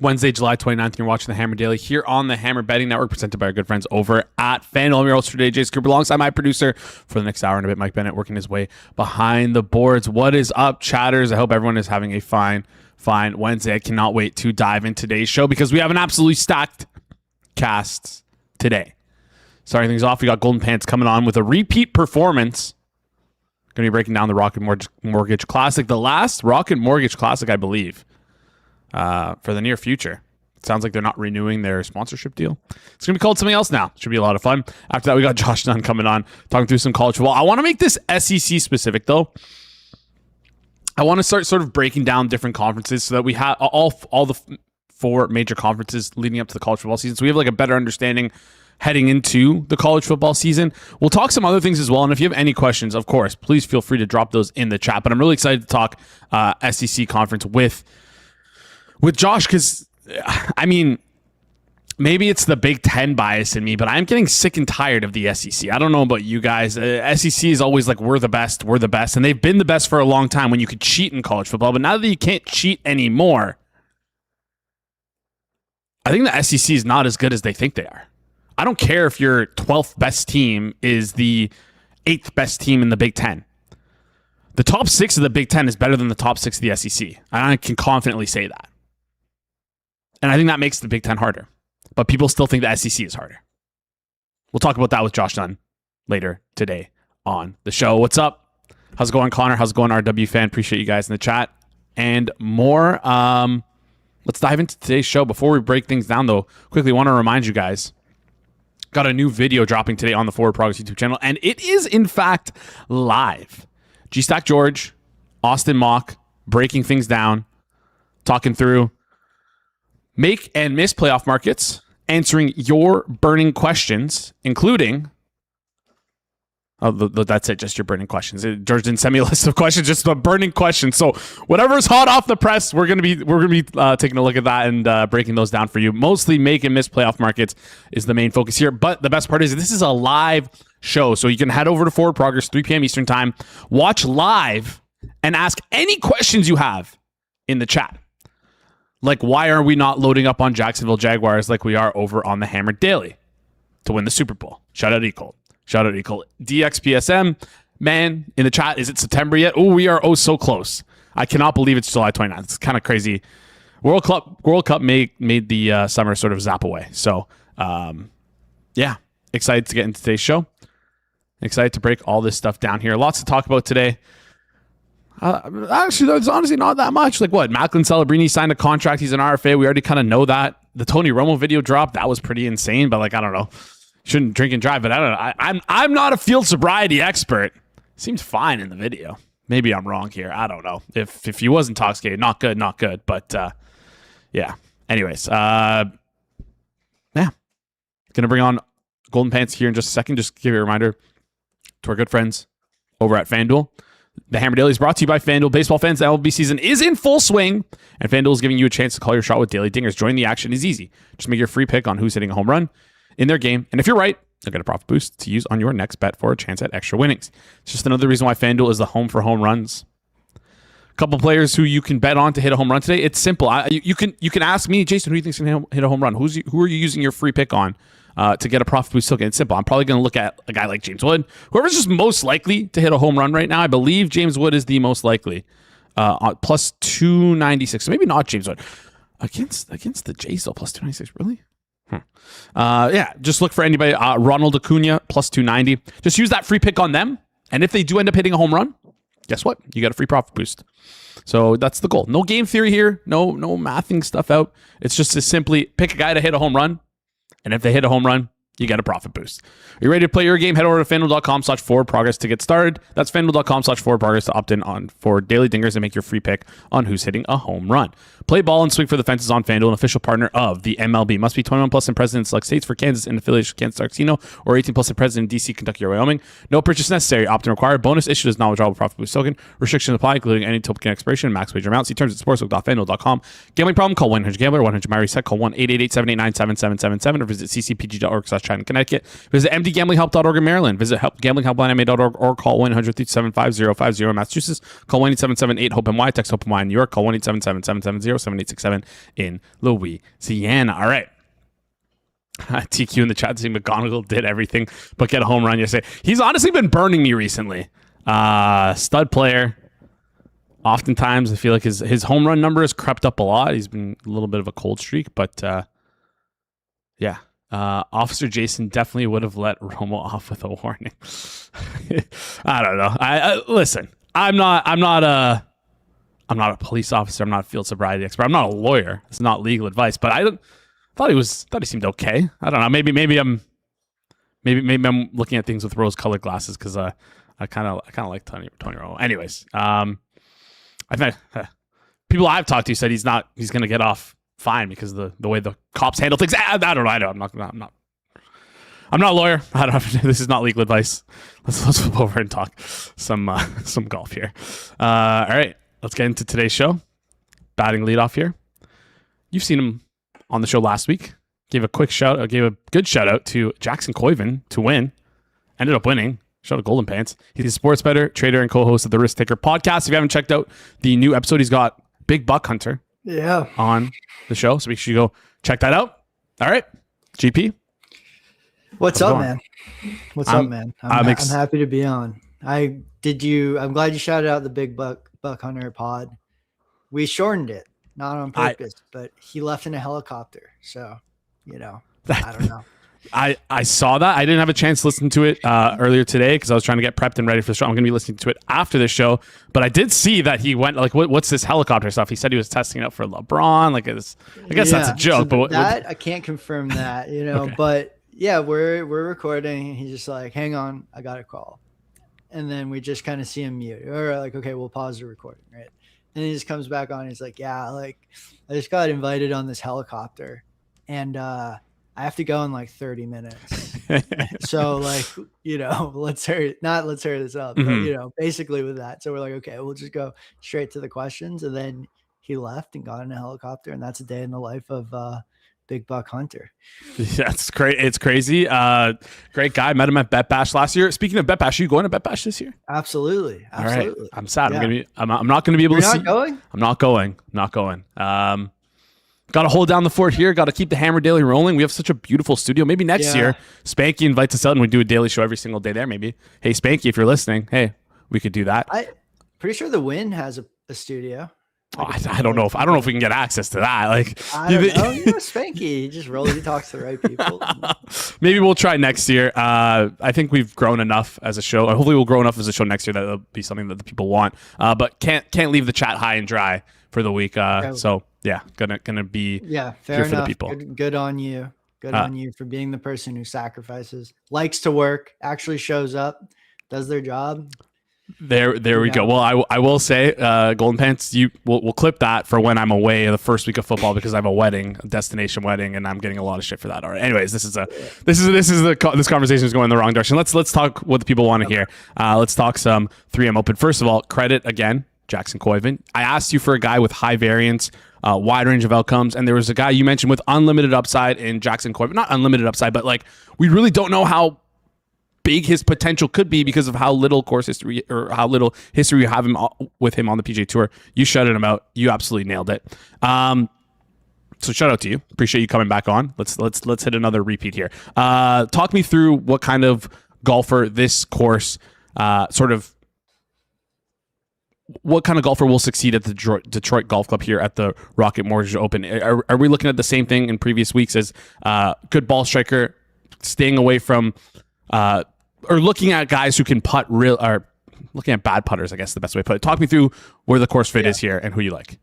Wednesday, July 29th. You're watching the Hammer Daily here on the Hammer Betting Network, presented by our good friends over at FanDuel. I'm your host for today, Jason Cooper, alongside my producer for the next hour and a bit, Mike Bennett, working his way behind the boards. What is up, chatters? I hope everyone is having a fine Wednesday. I cannot wait to dive into today's show because we have an absolutely stacked cast today. Starting things off, we got Golden Pants coming on with a repeat performance. Going to be breaking down the Rocket Mortgage Classic, the last Rocket Mortgage Classic, I believe, for the near future. It sounds like they're not renewing their sponsorship deal. It's going to be called something else now. Should be a lot of fun. After that, we got Josh Nunn coming on, talking through some college football. I want to make this SEC specific, though. I want to start sort of breaking down different conferences so that we have all the four major conferences leading up to the college football season. So we have like a better understanding heading into the college football season. We'll talk some other things as well. And if you have any questions, of course, please feel free to drop those in the chat. But I'm really excited to talk SEC conference with Josh because, I mean, maybe it's the Big Ten bias in me, but I'm getting sick and tired of the SEC. I don't know about you guys. SEC is always like, we're the best. And they've been the best for a long time when you could cheat in college football. But now that you can't cheat anymore, I think the SEC is not as good as they think they are. I don't care if your 12th best team is the 8th best team in the Big Ten. The top 6 of the Big Ten is better than the top 6 of the SEC. I can confidently say that. And I think that makes the Big Ten harder. But people still think the SEC is harder. We'll talk about that with Josh Nunn later today on the show. What's up? How's it going, Connor? How's it going, RW fan? Appreciate you guys in the chat. And more. Let's dive into today's show. Before we break things down, though, quickly want to remind you guys, got a new video dropping today on the Forward Progress YouTube channel, and it is, in fact, live. G-Stack George, Austin Mock, breaking things down, talking through make and miss playoff markets, answering your burning questions, including... that's it, just your burning questions. George didn't send me a list of questions, just the burning questions. So whatever's hot off the press, we're gonna be taking a look at that and breaking those down for you. Mostly make and miss playoff markets is the main focus here. But the best part is this is a live show, so you can head over to Forward Progress, 3 p.m. Eastern time, watch live, and ask any questions you have in the chat. Like, why are we not loading up on Jacksonville Jaguars like we are over on the Hammer Daily to win the Super Bowl? Shout out Ecolt. Shout out Ecolt. DXPSM, man, in the chat, is it September yet? Oh, we are so close. I cannot believe it's July 29th. It's kind of crazy. World Cup made the summer sort of zap away. So, yeah, excited to get into today's show. Excited to break all this stuff down here. Lots to talk about today. Actually, there's honestly not that much. Like what? Macklin Celebrini signed a contract. He's an RFA. We already kind of know that. The Tony Romo video dropped. That was pretty insane, but like, I don't know. Shouldn't drink and drive, but I don't know. I'm not a field sobriety expert. Seems fine in the video. Maybe I'm wrong here. I don't know. If he was intoxicated, not good. But yeah. Anyways, yeah. Gonna bring on Golden Pants here in just a second. Just give you a reminder to our good friends over at FanDuel. The Hammer Daily is brought to you by FanDuel. Baseball fans, the MLB season is in full swing, and FanDuel is giving you a chance to call your shot with daily dingers. Join the action is easy. Just make your free pick on who's hitting a home run in their game, and if you're right, you'll get a profit boost to use on your next bet for a chance at extra winnings. It's just another reason why FanDuel is the home for home runs. A couple players who you can bet on to hit a home run today. It's simple. You can ask me, Jason, who do you think's going to hit a home run? Who are you using your free pick on to get a profit boost? It's simple. I'm probably going to look at a guy like James Wood, whoever's just most likely to hit a home run right now. I believe James Wood is the most likely, plus 296. So maybe not James Wood against the Jays though. Plus 296, really? Yeah, just look for anybody. Ronald Acuna, plus 290. Just use that free pick on them. And if they do end up hitting a home run, guess what? You got a free profit boost. So that's the goal. No game theory here. No mathing stuff out. It's just to simply pick a guy to hit a home run. And if they hit a home run, you get a profit boost. Are you ready to play your game? Head over to FanDuel.com/forwardprogress to get started. That's FanDuel.com/forwardprogress to opt in for daily dingers and make your free pick on who's hitting a home run. Play ball and swing for the fences on FanDuel, an official partner of the MLB. Must be 21 plus and present in select states. For Kansas and affiliates, Kansas Star Casino, or 18 plus and present in D.C., Kentucky, or Wyoming. No purchase necessary. Opt-in required. Bonus issued as non-withdrawable profit boost token. Restrictions apply, including any token expiration, max wager amount. See terms at sportsbook.fanduel.com. Gambling problem? Call 1-800-GAMBLER. 1-800-MyReset. Call 1-888-789-7777 or visit ccpg.org/challenge Trenton, Connecticut. Visit mdgamblinghelp.org in Maryland. Visit gamblinghelplinema.org or call 1-800-375-5050 in Massachusetts. Call 1-877-8-HOPE-NY. Text HOPE-NY in New York. Call 1-877-770-7867 in Louisiana. All right. TQ in the chat saying McGonagall did everything but get a home run yesterday. He's honestly been burning me recently. Stud player. Oftentimes, I feel like his home run number has crept up a lot. He's been a little bit of a cold streak, but yeah. Officer Jason definitely would have let Romo off with a warning. I don't know. I listen. I'm not a police officer. I'm not a field sobriety expert. I'm not a lawyer. It's not legal advice. But I thought he seemed okay. I don't know. Maybe I'm looking at things with rose-colored glasses because I kind of like Tony Romo. Anyways, I think people I've talked to said he's going to get off fine because the way the cops handle things. I don't know. I'm not a lawyer. I don't have, this is not legal advice. Let's flip over and talk some golf here. All right, let's get into today's show. Batting leadoff here. You've seen him on the show last week. Gave a good shout out to Jackson Koiven to win. Ended up winning. Shout out Golden Pants. He's a sports bettor, trader, and co-host of the Risk Taker podcast. If you haven't checked out the new episode, he's got Big Buck Hunter on the show. So make sure you go check that out. All right. GP. What's up, man? I'm happy to be on. I'm glad you shouted out the Big Buck Hunter pod. We shortened it, not on purpose, but he left in a helicopter. So, I don't know. I saw that. I didn't have a chance to listen to it earlier today because I was trying to get prepped and ready for the show. I'm going to be listening to it after the show. But I did see that he went what's this helicopter stuff? He said he was testing it out for LeBron. I guess that's a joke. So but I can't confirm that, okay. But yeah, we're recording. And he's just like, hang on, I got a call. And then we just kind of see him mute. Or okay, we'll pause the recording, right? And he just comes back on. He's like, yeah, I just got invited on this helicopter. And I have to go in 30 minutes. So let's hurry this up. Mm-hmm. But, basically with that. So we're like, okay, we'll just go straight to the questions. And then he left and got in a helicopter. And that's a day in the life of Big Buck Hunter. That's great. It's crazy. Great guy. Met him at Bet Bash last year. Speaking of Bet Bash, are you going to Bet Bash this year? Absolutely. All right. I'm sad. Yeah. I'm not going to be able to see. Going? I'm not going. Got to hold down the fort here. Got to keep the Hammer Daily rolling. We have such a beautiful studio. Maybe next year, Spanky invites us out and we do a daily show every single day there. Maybe. Hey, Spanky, if you're listening, hey, we could do that. I'm pretty sure the Win has a studio. I don't know if we can get access to that. I don't know. Spanky, he talks to the right people. Maybe we'll try next year. I think we've grown enough as a show. Hopefully, we'll grow enough as a show next year that it'll be something that the people want. But can't leave the chat high and dry for the week. So yeah, gonna be fair here for the people. Good on you. Good on you for being the person who sacrifices, likes to work, actually shows up, does their job. There we go. Well, I will say, Golden Pants, we'll clip that for when I'm away the first week of football because I have a destination wedding, and I'm getting a lot of shit for that. All right. Anyways, this conversation is going in the wrong direction. Let's talk what the people want to hear. Let's talk some 3M Open. First of all, credit again, Jackson Koiven. I asked you for a guy with high variance, wide range of outcomes, and there was a guy you mentioned with unlimited upside in Jackson Koiven. Not unlimited upside, but we really don't know how big his potential could be because of how little course history or how little history you have with him on the PGA Tour. You shouted him out. You absolutely nailed it. So shout out to you. Appreciate you coming back on. Let's hit another repeat here. Talk me through what kind of golfer this course what kind of golfer will succeed at the Detroit Golf Club here at the Rocket Mortgage Open? Are we looking at the same thing in previous weeks as good ball striker, staying away from or looking at guys who can putt or looking at bad putters, I guess is the best way to put it. Talk me through where the course fit is here and who you like.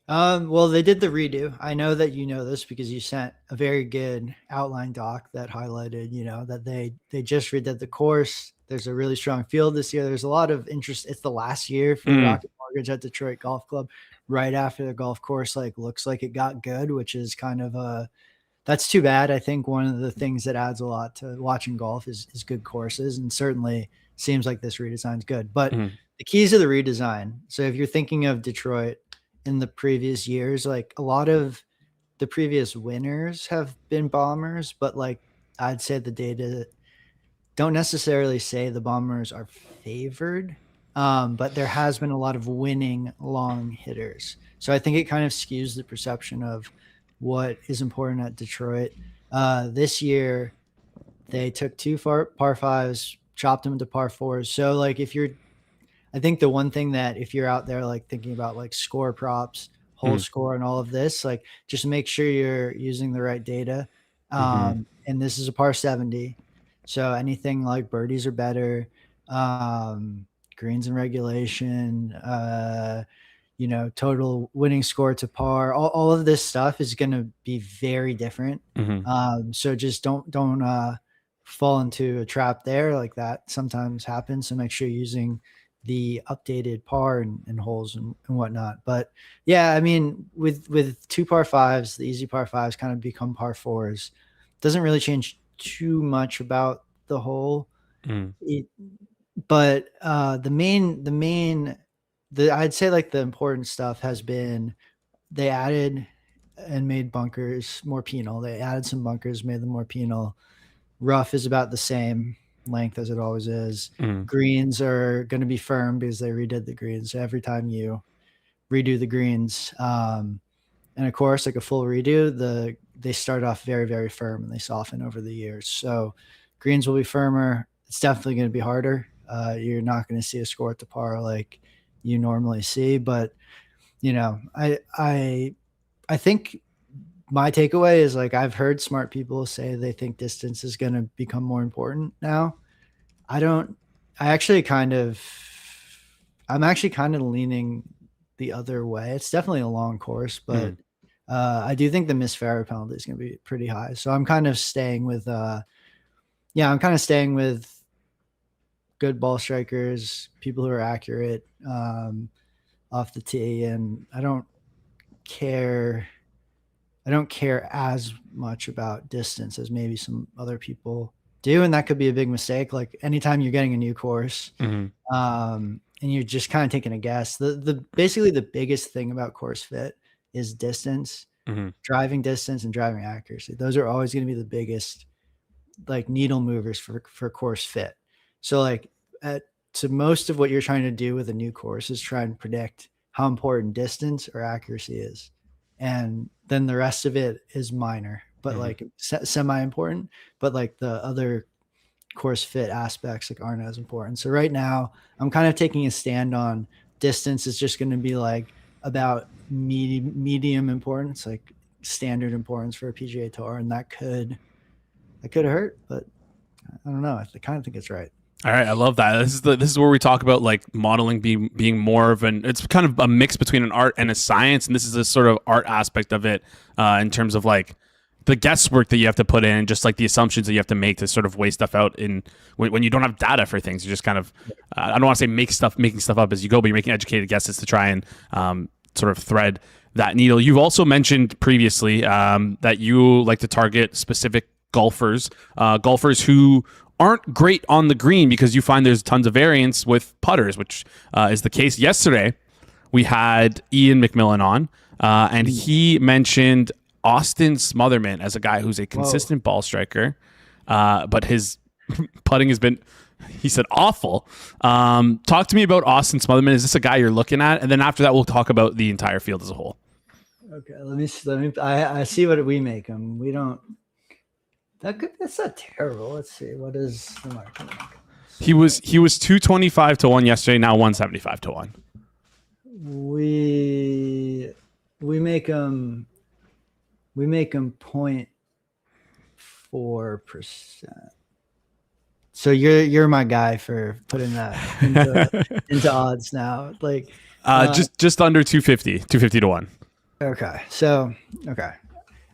Well, they did the redo. I know that you know this because you sent a very good outline doc that highlighted, that they just redid the course. There's a really strong field this year. There's a lot of interest. It's the last year for Rocket Mortgage at Detroit Golf Club. Right after the golf course, looks like it got good, which is kind of that's too bad. I think one of the things that adds a lot to watching golf is good courses, and certainly seems like this redesign is good. But the keys of the redesign. So if you're thinking of Detroit in the previous years, a lot of the previous winners have been bombers, but I'd say the data don't necessarily say the Bombers are favored, but there has been a lot of winning long hitters. So I think it kind of skews the perception of what is important at Detroit. This year, they took two par fives, chopped them into par fours. So like I think the one thing that if you're out there like thinking about like score props, whole Mm, score, and all of this, like just make sure you're using the right data. mm-hmm, And this is a par 70. So anything like birdies or better, greens and regulation, total winning score to par, all of this stuff is going to be very different. mm-hmm, So just don't fall into a trap there. Like that sometimes happens. So make sure you're using the updated par and holes and whatnot. But yeah, I mean, with two par fives, the easy par fives kind of become par fours. Doesn't really change too much about the hole. mm, But the I'd say like the important stuff has been they added and made bunkers more penal. They added some bunkers, made them more penal. Rough is about the same length as it always is. mm, Greens are going to be firm because they redid the greens. So every time you redo the greens, and of course, like a full redo, they start off very, very firm and they soften over the years. So greens will be firmer. It's definitely going to be harder. You're not going to see a score at the par like you normally see, but I think my takeaway is like I've heard smart people say they think distance is going to become more important now. I don't. I actually kind of. I'm actually kind of leaning the other way. It's definitely a long course, but mm, I do think the missed fairway penalty is going to be pretty high. So I'm kind of staying with. Yeah, I'm kind of staying with good ball strikers, people who are accurate off the tee, and care. I don't care as much about distance as maybe some other people do, and that could be a big mistake. Like anytime you're getting a new course, mm-hmm, and you're just kind of taking a guess. The basically the biggest thing about course fit is distance, mm-hmm, driving distance, and driving accuracy. Those are always going to be the biggest like needle movers for course fit. So like so most of what you're trying to do with a new course is try and predict how important distance or accuracy is, and then the rest of it is minor, but mm-hmm. like semi important. But like the other course fit aspects like aren't as important. So right now I'm kind of taking a stand on distance is just going to be like about medium importance, like standard importance for a PGA Tour, and that could hurt, but I don't know. I kind of think it's right. All right, I love that. This is where we talk about like modeling being more of an. It's kind of a mix between an art and a science, and this is a sort of art aspect of it in terms of like the guesswork that you have to put in, just like the assumptions that you have to make to sort of weigh stuff out in when you don't have data for things. You just kind of I don't want to say making stuff up as you go, but you're making educated guesses to try and sort of thread that needle. You've also mentioned previously that you like to target specific golfers who aren't great on the green because you find there's tons of variance with putters, which is the case. Yesterday, we had Ian McMillan on, and he mentioned Austin Smotherman as a guy who's a consistent ball striker, but his putting has been, he said, awful. Talk to me about Austin Smotherman. Is this a guy you're looking at? And then after that, we'll talk about the entire field as a whole. Okay, let me. I see what we make them. We don't. That's not terrible. Let's see. What is the market? He was 225 to 1 yesterday, now 175 to 1. We make them 0.4%. So you're my guy for putting that into odds now. Like just under 250 to 1. okay. So okay.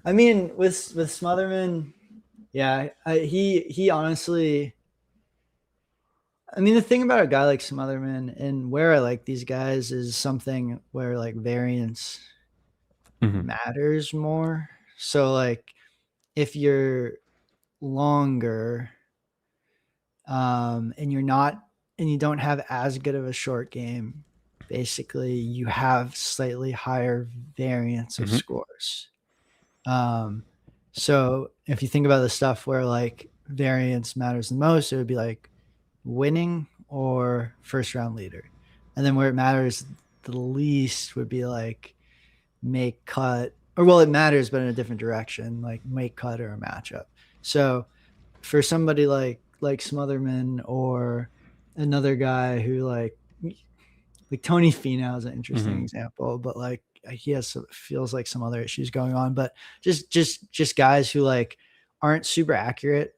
I mean with Smotherman, yeah, he honestly, I mean, the thing about a guy like Smotherman and where I like these guys is something where like variance matters more. So like if you're longer, and you don't have as good of a short game, basically you have slightly higher variance of scores. So if you think about the stuff where like variance matters the most, it would be like winning or first round leader. And then where it matters the least would be like make cut, or well, it matters, but in a different direction, like make cut or a matchup. So for somebody like Smotherman or another guy who like Tony Finau is an interesting Mm-hmm. example, but like he has feels like some other issues going on, but just guys who like aren't super accurate,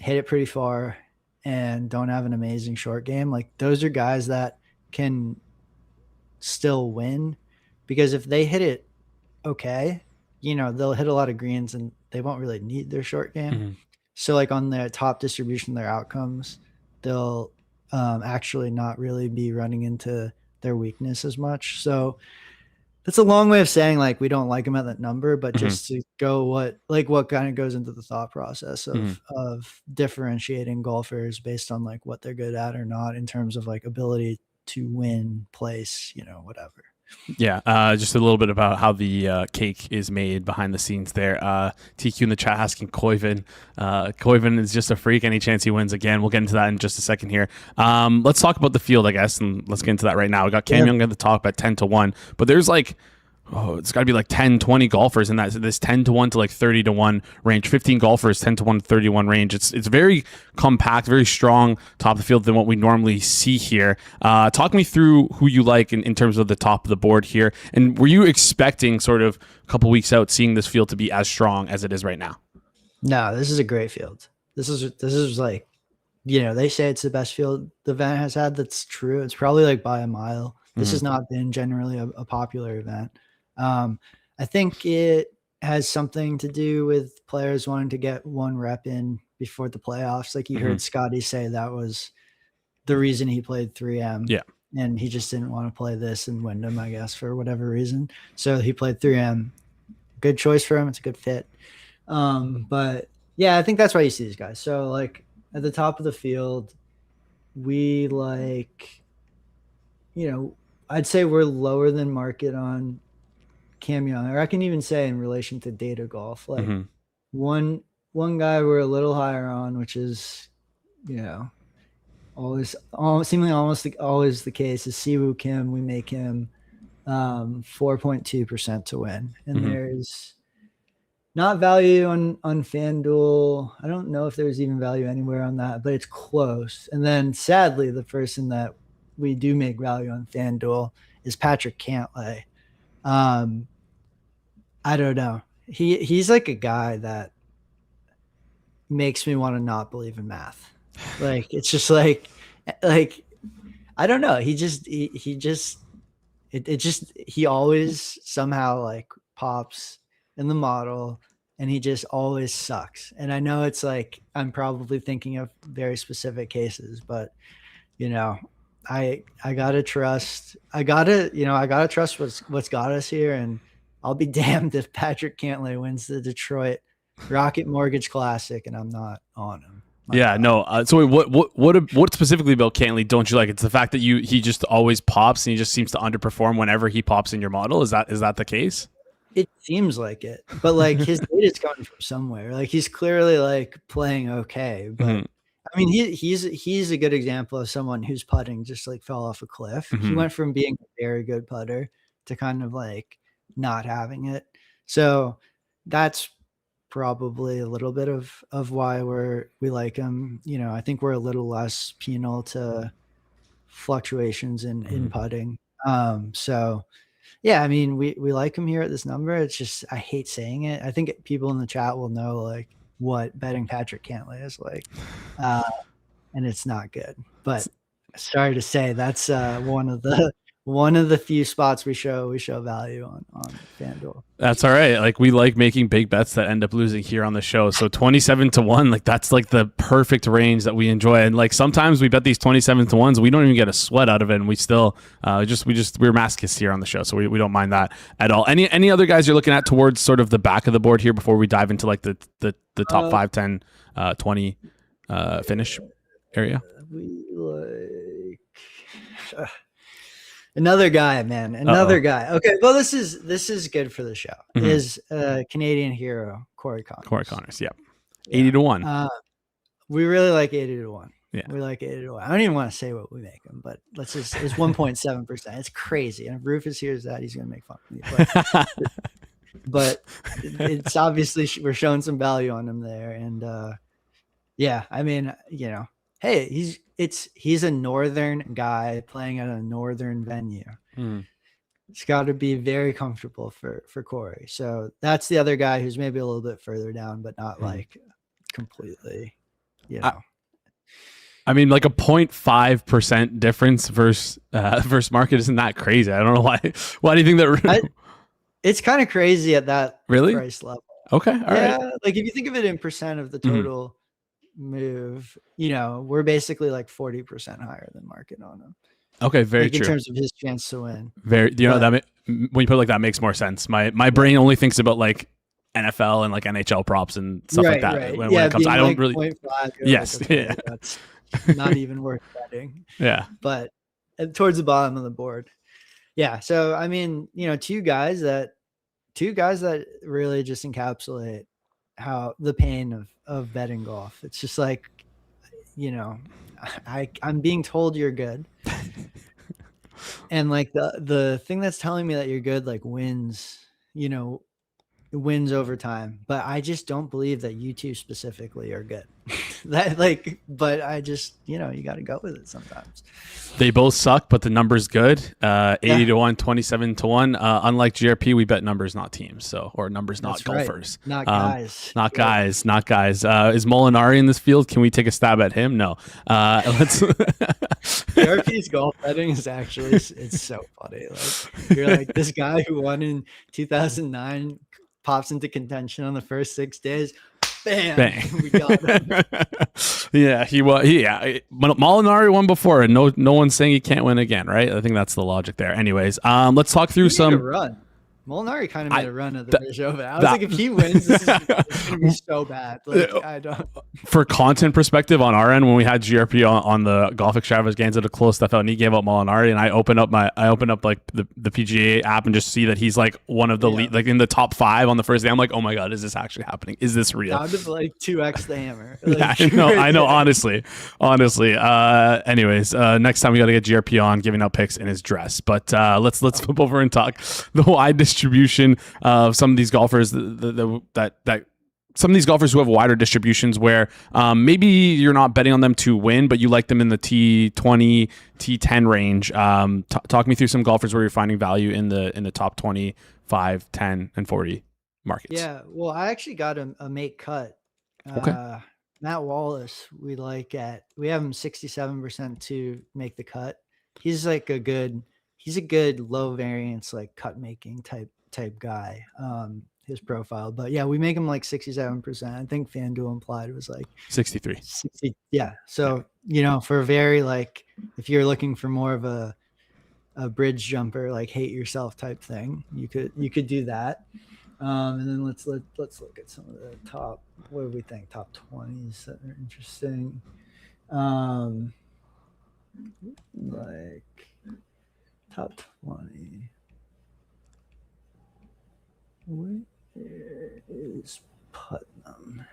hit it pretty far, and don't have an amazing short game. Like those are guys that can still win because if they hit it okay, they'll hit a lot of greens and they won't really need their short game. Mm-hmm. So like on the top distribution of their outcomes, they'll actually not really be running into their weakness as much. So that's a long way of saying like we don't like them at that number, but Mm-hmm. just to go what kind of goes into the thought process of differentiating golfers based on like what they're good at or not in terms of like ability to win, place, whatever. Yeah, just a little bit about how the cake is made behind the scenes there. TQ in the chat asking Koiven. Koiven is just a freak. Any chance he wins again? We'll get into that in just a second here. Let's talk about the field, I guess, and let's get into that right now. We got Cam Young at the top at 10-1, but there's like it's got to be like 10, 20 golfers in this 10-1 to like 30-1 range. 15 golfers, 10-1 to 31 range. It's very compact, very strong top of the field than what we normally see here. Talk me through who you like in terms of the top of the board here. And were you expecting sort of a couple weeks out seeing this field to be as strong as it is right now? No, this is a great field. This is like, they say it's the best field the event has had. That's true. It's probably like by a mile. This has not been generally a popular event. I think it has something to do with players wanting to get one rep in before the playoffs. Like you heard Scotty say that was the reason he played 3M. Yeah. And he just didn't want to play this in Wyndham, I guess, for whatever reason. So he played 3M. Good choice for him. It's a good fit. But yeah, I think that's why you see these guys. So like at the top of the field, we like, I'd say we're lower than market on Cam Young, or I can even say in relation to data golf, like one guy we're a little higher on, which is, seemingly almost always the case, is Siwoo Kim. We make him 4.2% to win, and there's not value on FanDuel. I don't know if there's even value anywhere on that, but it's close. And then sadly, the person that we do make value on FanDuel is Patrick Cantlay. I don't know. He's like a guy that makes me want to not believe in math. Like it's just like I don't know. He always somehow like pops in the model, and he just always sucks. And I know it's like I'm probably thinking of very specific cases, but I gotta trust. I gotta trust what's got us here, and I'll be damned if Patrick Cantlay wins the Detroit Rocket Mortgage Classic and I'm not on him. Yeah, no. So wait, what specifically about Cantlay don't you like? It's the fact that he just always pops and he just seems to underperform whenever he pops in your model. Is that the case? It seems like it, but like his data is coming from somewhere. Like he's clearly like playing okay, but I mean he's a good example of someone whose putting just like fell off a cliff. He went from being a very good putter to kind of like not having it. So that's probably a little bit of why we like him. I think we're a little less penal to fluctuations in putting. So yeah, I mean we like him here at this number. It's just I hate saying it. I think people in the chat will know like what betting Patrick Cantlay is like, and it's not good. But sorry to say, that's one of the few spots we show value on FanDuel. That's all right. Like we like making big bets that end up losing here on the show. So 27-1, like that's like the perfect range that we enjoy. And like sometimes we bet these 27-1s, we don't even get a sweat out of it, and we still we're masochists here on the show, so we don't mind that at all. Any other guys you're looking at towards sort of the back of the board here before we dive into like the top 5, 10, 20 finish area? We like. Another guy, man. Another guy. Okay, well, this is good for the show. Mhm. Is Canadian hero Corey Connors. Corey Connors, yep. Yeah. 80 to 1. We really like 80 to 1. Yeah. We like 80 to 1. I don't even want to say what we make him, but let's just, it's 1.7%. It's crazy. And if Rufus hears that, he's going to make fun of me. But it's obviously we're showing some value on him there. And yeah, I mean, you know, hey, he's a northern guy playing at a northern venue. It's got to be very comfortable for Corey. So that's the other guy who's maybe a little bit further down, but not like completely, you know. I mean, like a 0.5% difference versus market isn't that crazy. I don't know why. Why do you think that? It's kind of crazy at that price level. Okay, all right. Like if you think of it in percent of the total move, you know, we're basically like 40% higher than market on him. Okay, very true. In terms of his chance to win. Very, you know, that when you put it like that makes more sense. My brain only thinks about like NFL and like NHL props and stuff like that when it comes. I don't really. 0.5, yes, like, okay, yeah. That's not even worth betting. Yeah, but towards the bottom of the board. Yeah, so I mean, you know, two guys that really just encapsulate how the pain of betting golf. It's just like, you know, I'm being told you're good. And like the thing that's telling me that you're good, like wins over time. But I just don't believe that you two specifically are good. But I just, you know, you got to go with it sometimes. They both suck, but the number's good. 80 to 1, 27 to 1. Unlike GRP, we bet numbers, not teams. Or numbers, not golfers. Not guys. Not guys. Is Molinari in this field? Can we take a stab at him? No. Let's. GRP's golf betting is actually, it's so funny. Like you're like, this guy who won in 2009 pops into contention on the first 6 days. Bang. We got him. Yeah, he was. Yeah, Molinari won before, and no one's saying he can't win again, right? I think that's the logic there. Anyways, let's talk through some. Run. Molinari kind of made a run at the British Open. I was like, if he wins, this is going to be so bad. Like, I don't. For content perspective on our end, when we had GRP on the Golf Extravaganza to close stuff out, and he gave up Molinari, and I open up like the PGA app and just see that he's like one of the lead, like in the top 5 on the first day. I'm like, oh my god, is this actually happening? Is this real? Sounded like 2x the hammer. Like, yeah, I know. Honestly. Anyways, next time we got to get GRP on giving out picks in his dress. But let's flip over and talk the wide distribution of some of these golfers that some of these golfers who have wider distributions where maybe you're not betting on them to win, but you like them in the T20, T10 range. Talk me through some golfers where you're finding value in the top 25, 10, and 40 markets. Yeah, well, I actually got a make cut. Okay. Matt Wallace, we have him 67% to make the cut. He's a good low variance, like cut making type guy. His profile, but yeah, we make him like 67%. I think FanDuel implied it was like 63. 60. Yeah. So, you know, for a very, like, if you're looking for more of a bridge jumper, like hate yourself type thing, you could do that. And then let's look at some of the top, what do we think? Top 20s that are interesting. Like top 20. Where is Putnam?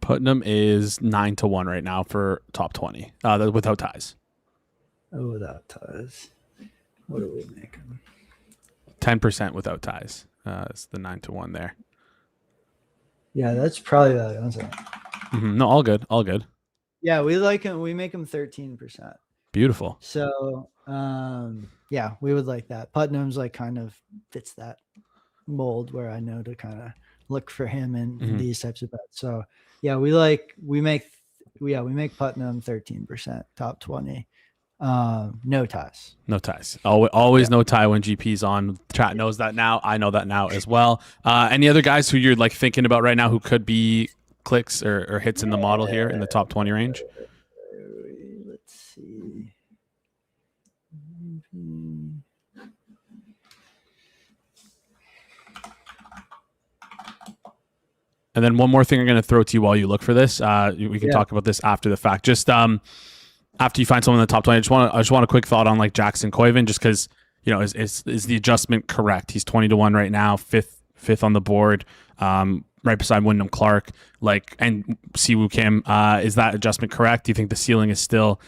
Putnam is 9 to 1 right now for top 20 without ties. Oh, without ties. What do we make them? 10% without ties. It's the 9 to 1 there. Yeah, that's probably that. No, all good. Yeah, we like him. We make him 13%. Beautiful. So, yeah, we would like that. Putnam's like kind of fits that mold where I know to kind of look for him in these types of bets. So, yeah, we make Putnam 13%, top 20. No ties. Always no tie when GP's on. Chat knows that now. I know that now as well. Any other guys who you're like thinking about right now who could be clicks or hits in the model here in the top 20 range? Let's see. And then one more thing I'm going to throw to you while you look for this. We can talk about this after the fact. Just after you find someone in the top 20, I just want a quick thought on like Jackson Koivu, just because, is the adjustment correct? He's 20-1 right now, fifth on the board, right beside Wyndham Clark, and Siwoo Kim. Is that adjustment correct? Do you think the ceiling is still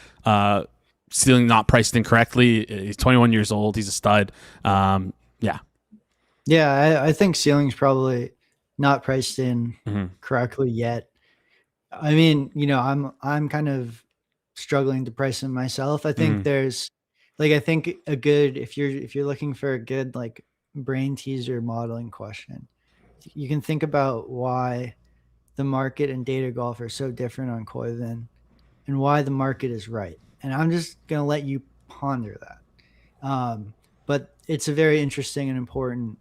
ceiling not priced in correctly? He's 21 years old. He's a stud. Yeah, I think ceiling's probably not priced in correctly yet. I mean, I'm kind of struggling to price in myself. I think there's I think a good, if you're looking for a good like brain teaser modeling question, you can think about why the market and data golf are so different on Koivu and why the market is right. And I'm just going to let you ponder that. But it's a very interesting and important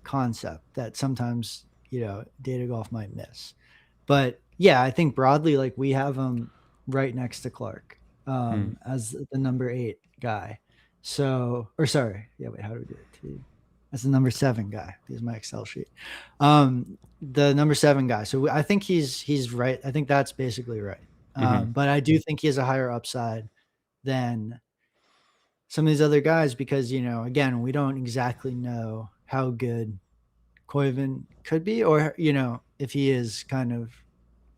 concept that sometimes, data golf might miss. But yeah, I think broadly, like we have him right next to Clark as the number 8 guy. So, or sorry, yeah, wait, how do we do it? As the number 7 guy. Here's my Excel sheet. The number 7 guy. So I think he's right. I think that's basically right. But I do think he has a higher upside than some of these other guys because, again, we don't exactly know how good Koivu could be, or, if he is kind of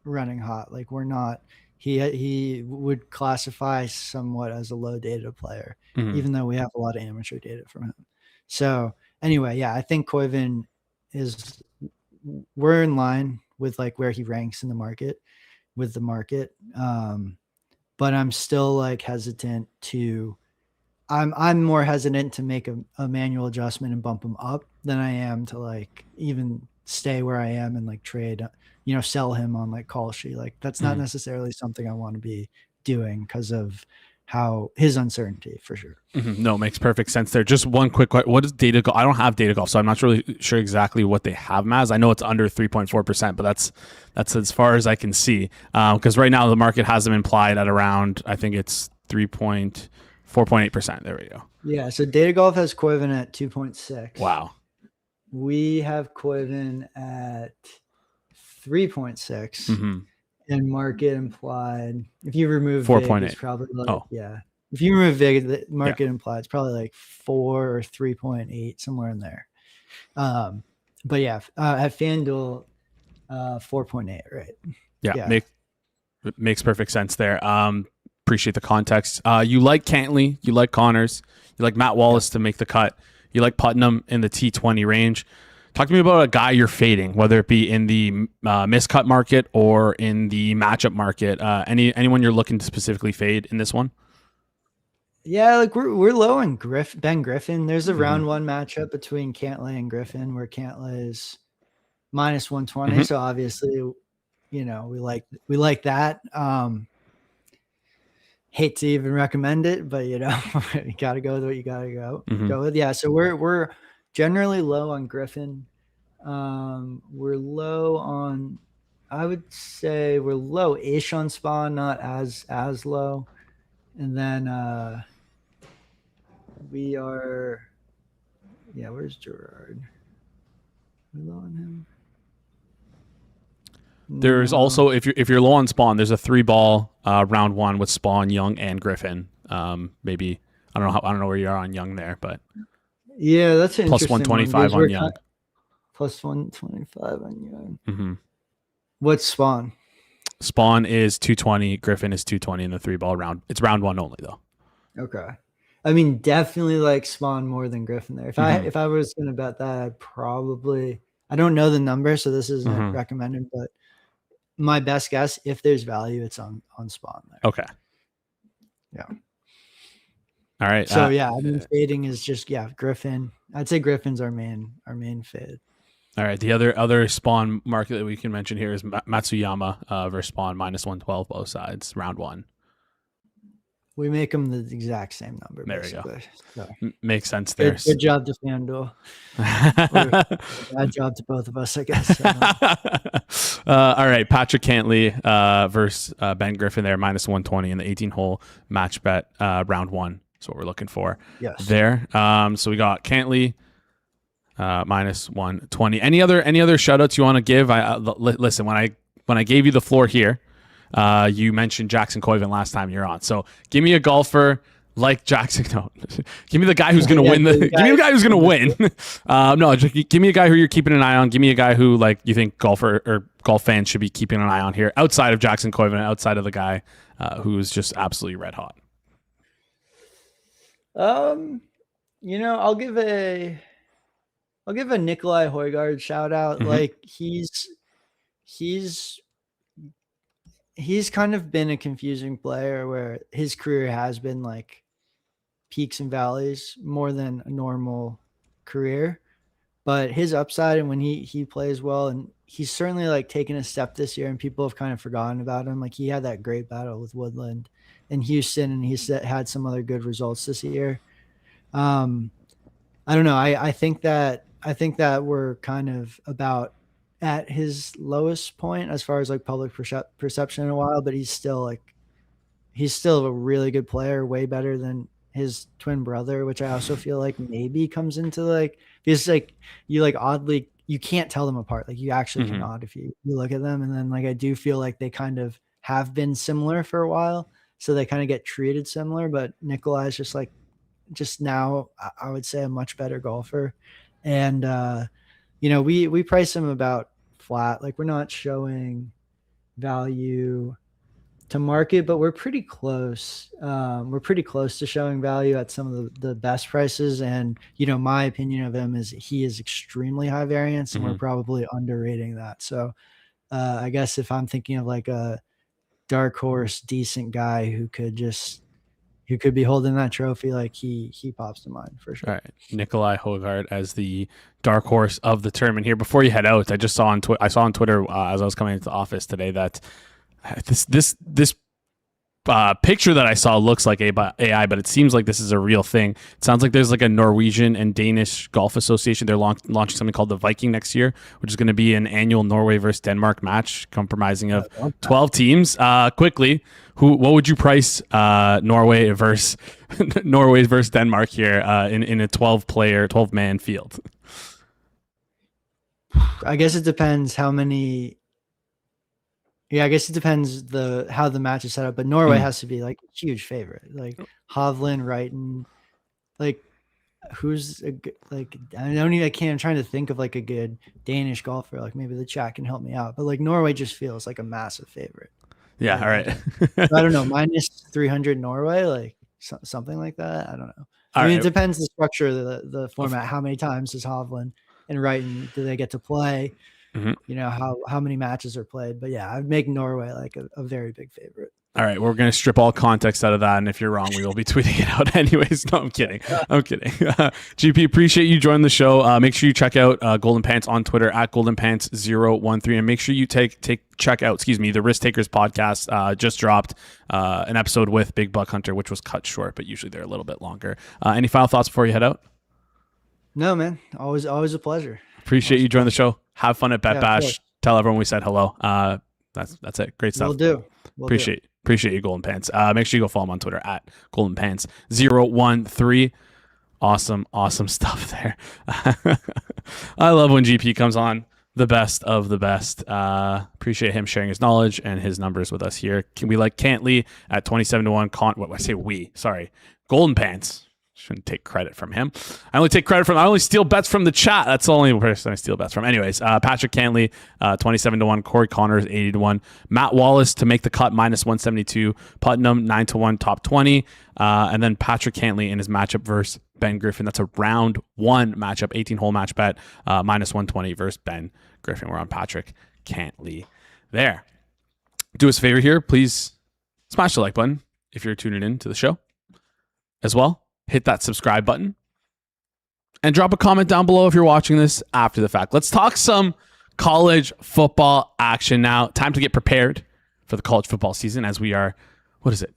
running hot. Like we're not, he would classify somewhat as a low data player, even though we have a lot of amateur data from him. So anyway, yeah, I think Koivu we're in line with like where he ranks in the market with the market. But I'm still like hesitant to, I'm more hesitant to make a manual adjustment and bump him up than I am to like even stay where I am and like trade, sell him on like call sheet. Like that's not necessarily something I want to be doing because of how his uncertainty for sure. No, it makes perfect sense there. Just one quick question. What is data golf? I don't have data golf, so I'm not really sure exactly what they have him as. I know it's under 3.4%, but that's as far as I can see. Because right now the market has them implied at around, I think it's 4.8%. There we go. Yeah. So data golf has Koivu at 2.6. Wow. We have Koivu at 3.6. And market implied, if you remove 4.8, it's probably like, if you remove VIG, the market implied it's probably like 4 or 3.8, somewhere in there. But yeah, at FanDuel, 4.8, right? Yeah. Makes perfect sense there. Appreciate the context. You like Cantley, you like Connors, you like Matt Wallace to make the cut, you like Putnam in the T20 range. Talk to me about a guy you're fading, whether it be in the miscut market or in the matchup market. Anyone you're looking to specifically fade in this one? Yeah, like we're low on Ben Griffin. There's a round 1 matchup between Cantley and Griffin where Cantley is minus 120. So obviously, we like that. Hate to even recommend it, but you gotta go with what you gotta go with. Yeah, so we're generally low on Griffin. We're low on, I would say we're low-ish on Spawn, not as low. And then we are, where's Gerard? Are we low on him? There's also, if you're low on Spawn, there's a 3-ball round 1 with Spawn, Young, and Griffin. Maybe I don't know where you are on Young there, but yeah, that's an plus interesting 125 on Young. Plus 125 on Young. What's Spawn? Spawn is 220. Griffin is 220 in the 3-ball round. It's round 1 only though. Okay. I mean, definitely like Spawn more than Griffin there. If I was going to bet that, I'd probably, I don't know the number, so this isn't recommended, but my best guess, if there's value, it's on Spawn there. Okay. Yeah. All right. So I mean, fading is just Griffin. I'd say Griffin's our main fade. All right. The other Spawn market that we can mention here is Matsuyama versus Spawn minus 112 both sides round 1. We make them the exact same number. There basically. we go. So. Makes sense there. Good job to FanDuel. Bad job to both of us, I guess. All right. Patrick Cantley versus Ben Griffin there, minus 120 in the 18-hole match bet round 1. That's what we're looking for. Yes. There. So we got Cantley minus 120. Any other shout outs you want to give? Listen, when I gave you the floor here, You mentioned Jackson Koivin last time you're on. So give me a golfer like Jackson. No, give me the guy who's going to win. Give me the guy who's going to win. No, just give me a guy who you're keeping an eye on. Give me a guy who like you think golfer or golf fans should be keeping an eye on here, outside of Jackson Koivin, outside of the guy who's just absolutely red hot. I'll give a Nikolai Højgaard shout out. Mm-hmm. Like he's kind of been a confusing player where his career has been like peaks and valleys more than a normal career, but his upside and when he plays well, and he's certainly like taken a step this year and people have kind of forgotten about him. Like he had that great battle with Woodland in Houston and he's had some other good results this year. I don't know. I think that we're kind of about at his lowest point as far as like public perception in a while, but he's still a really good player, way better than his twin brother, which I also feel like maybe comes into like, because like you like oddly, you can't tell them apart. Like you actually cannot if you look at them. And then like, I do feel like they kind of have been similar for a while. So they kind of get treated similar, but Nikolai is just now I would say a much better golfer. And, we price him about flat. Like we're not showing value to market, but we're pretty close. We're pretty close to showing value at some of the best prices. And, my opinion of him is he is extremely high variance and we're probably underrating that. So I guess if I'm thinking of like a dark horse, decent guy who could be holding that trophy, like he pops to mind for sure. All right, Nikolai Højgaard as the dark horse of the tournament here. Before you head out, I just saw on Twitter as I was coming into the office today that this picture that I saw looks like AI, but it seems like this is a real thing. It sounds like there's like a Norwegian and Danish golf association. They're launching something called the Viking next year, which is going to be an annual Norway versus Denmark match comprising of 12 teams. Quickly, what would you price Norway versus Denmark here in a 12-man field? I guess it depends how many. Yeah, I guess it depends how the match is set up, but Norway has to be like a huge favorite. Like Hovland, Wrighton, like who's like I'm trying to think of like a good Danish golfer. Like maybe the chat can help me out, but like Norway just feels like a massive favorite. Yeah, all right. I don't know, minus 300 Norway, like something like that. I don't know. It depends the structure of the format. How many times does Hovland and Wrighton do they get to play? How many matches are played, but yeah, I'd make Norway like a very big favorite. All right, we're going to strip all context out of that, and if you're wrong, we will be tweeting it out anyways. No, I'm kidding. GP, appreciate you joining the show. Make sure you check out Golden Pants on Twitter at goldenpants013, and make sure you check out the Risk Takers podcast. Just dropped an episode with Big Buck Hunter, which was cut short, but usually they're a little bit longer. Any final thoughts before you head out? No, man. Always a pleasure. Appreciate you joining the show. Have fun at Bet Bash. Tell everyone we said hello. That's it. Great stuff. We'll do. Appreciate you, Golden Pants. Make sure you go follow him on Twitter at Golden Pants 013. Awesome stuff there. I love when GP comes on. The best of the best. Appreciate him sharing his knowledge and his numbers with us here. We like Cantley at 27-1. Golden Pants. Shouldn't take credit from him. I only steal bets from the chat. That's the only person I steal bets from. Anyways, Patrick Cantley, 27-1. Corey Connors, 80-1. Matt Wallace to make the cut, -172. Putnam, 9-1, top 20. And then Patrick Cantley in his matchup versus Ben Griffin. That's a round one matchup, 18-hole match bet, -120 versus Ben Griffin. We're on Patrick Cantley there. Do us a favor here. Please smash the like button if you're tuning in to the show as well. Hit that subscribe button and drop a comment down below if you're watching this after the fact. Let's talk some college football action now. Time to get prepared for the college football season as we are, what is it?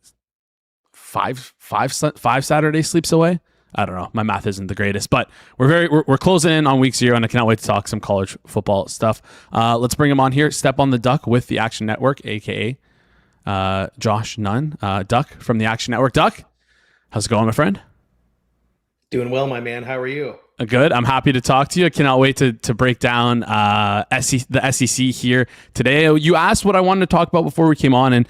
Five Saturday sleeps away. I don't know. My math isn't the greatest, but we're closing in on week 0, and I cannot wait to talk some college football stuff. Let's bring him on here. Step on the Duck with the Action Network, aka Josh Nunn. Duck from the Action Network. Duck, how's it going, my friend? Doing well, my man. How are you? Good. I'm happy to talk to you. I cannot wait to break down the SEC here today. You asked what I wanted to talk about before we came on, and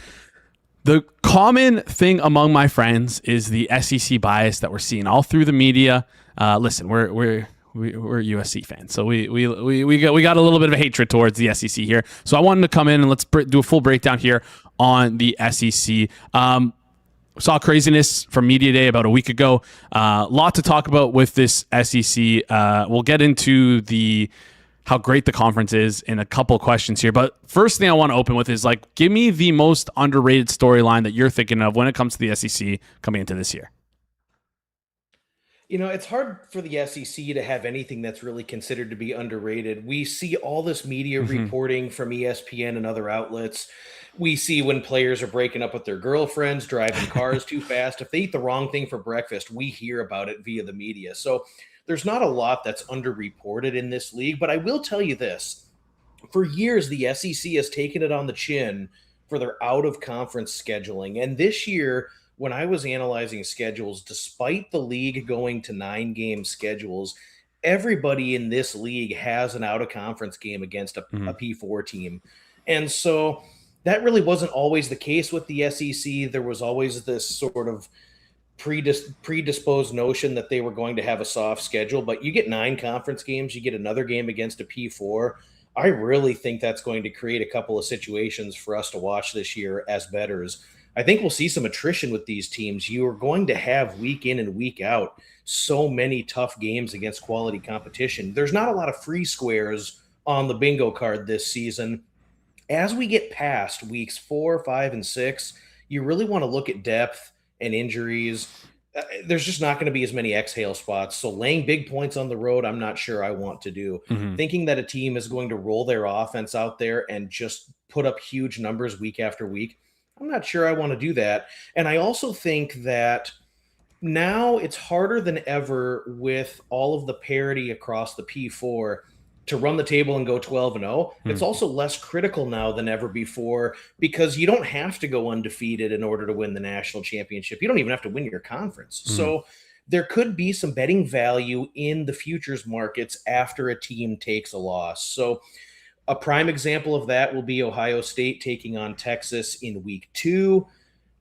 the common thing among my friends is the SEC bias that we're seeing all through the media. Listen, we're USC fans, so we got a little bit of a hatred towards the SEC here. So I wanted to come in and let's do a full breakdown here on the SEC. Saw craziness from Media Day about a week ago. Lot to talk about with this SEC. We'll get into how great the conference is in a couple questions here. But first thing I want to open with is give me the most underrated storyline that you're thinking of when it comes to the SEC coming into this year. It's hard for the SEC to have anything that's really considered to be underrated. We see all this media reporting from ESPN and other outlets. We see when players are breaking up with their girlfriends, driving cars too fast. If they eat the wrong thing for breakfast, we hear about it via the media. So there's not a lot that's underreported in this league. But I will tell you this. For years, the SEC has taken it on the chin for their out-of-conference scheduling. And this year, when I was analyzing schedules, despite the league going to 9-game schedules, everybody in this league has an out-of-conference game against a P4 team. And so that really wasn't always the case with the SEC. There was always this sort of predisposed notion that they were going to have a soft schedule, but you get 9 conference games, you get another game against a P4. I really think that's going to create a couple of situations for us to watch this year as bettors. I think we'll see some attrition with these teams. You are going to have week in and week out so many tough games against quality competition. There's not a lot of free squares on the bingo card this season. As we get past weeks 4, 5, and 6, you really want to look at depth and injuries. There's just not going to be as many exhale spots. So laying big points on the road, I'm not sure I want to do. Thinking that a team is going to roll their offense out there and just put up huge numbers week after week, I'm not sure I want to do that. And I also think that now it's harder than ever with all of the parity across the P4 to run the table and go 12-0. It's also less critical now than ever before because you don't have to go undefeated in order to win the national championship. You don't even have to win your conference. So there could be some betting value in the futures markets after a team takes a loss. So a prime example of that will be Ohio State taking on Texas in week 2.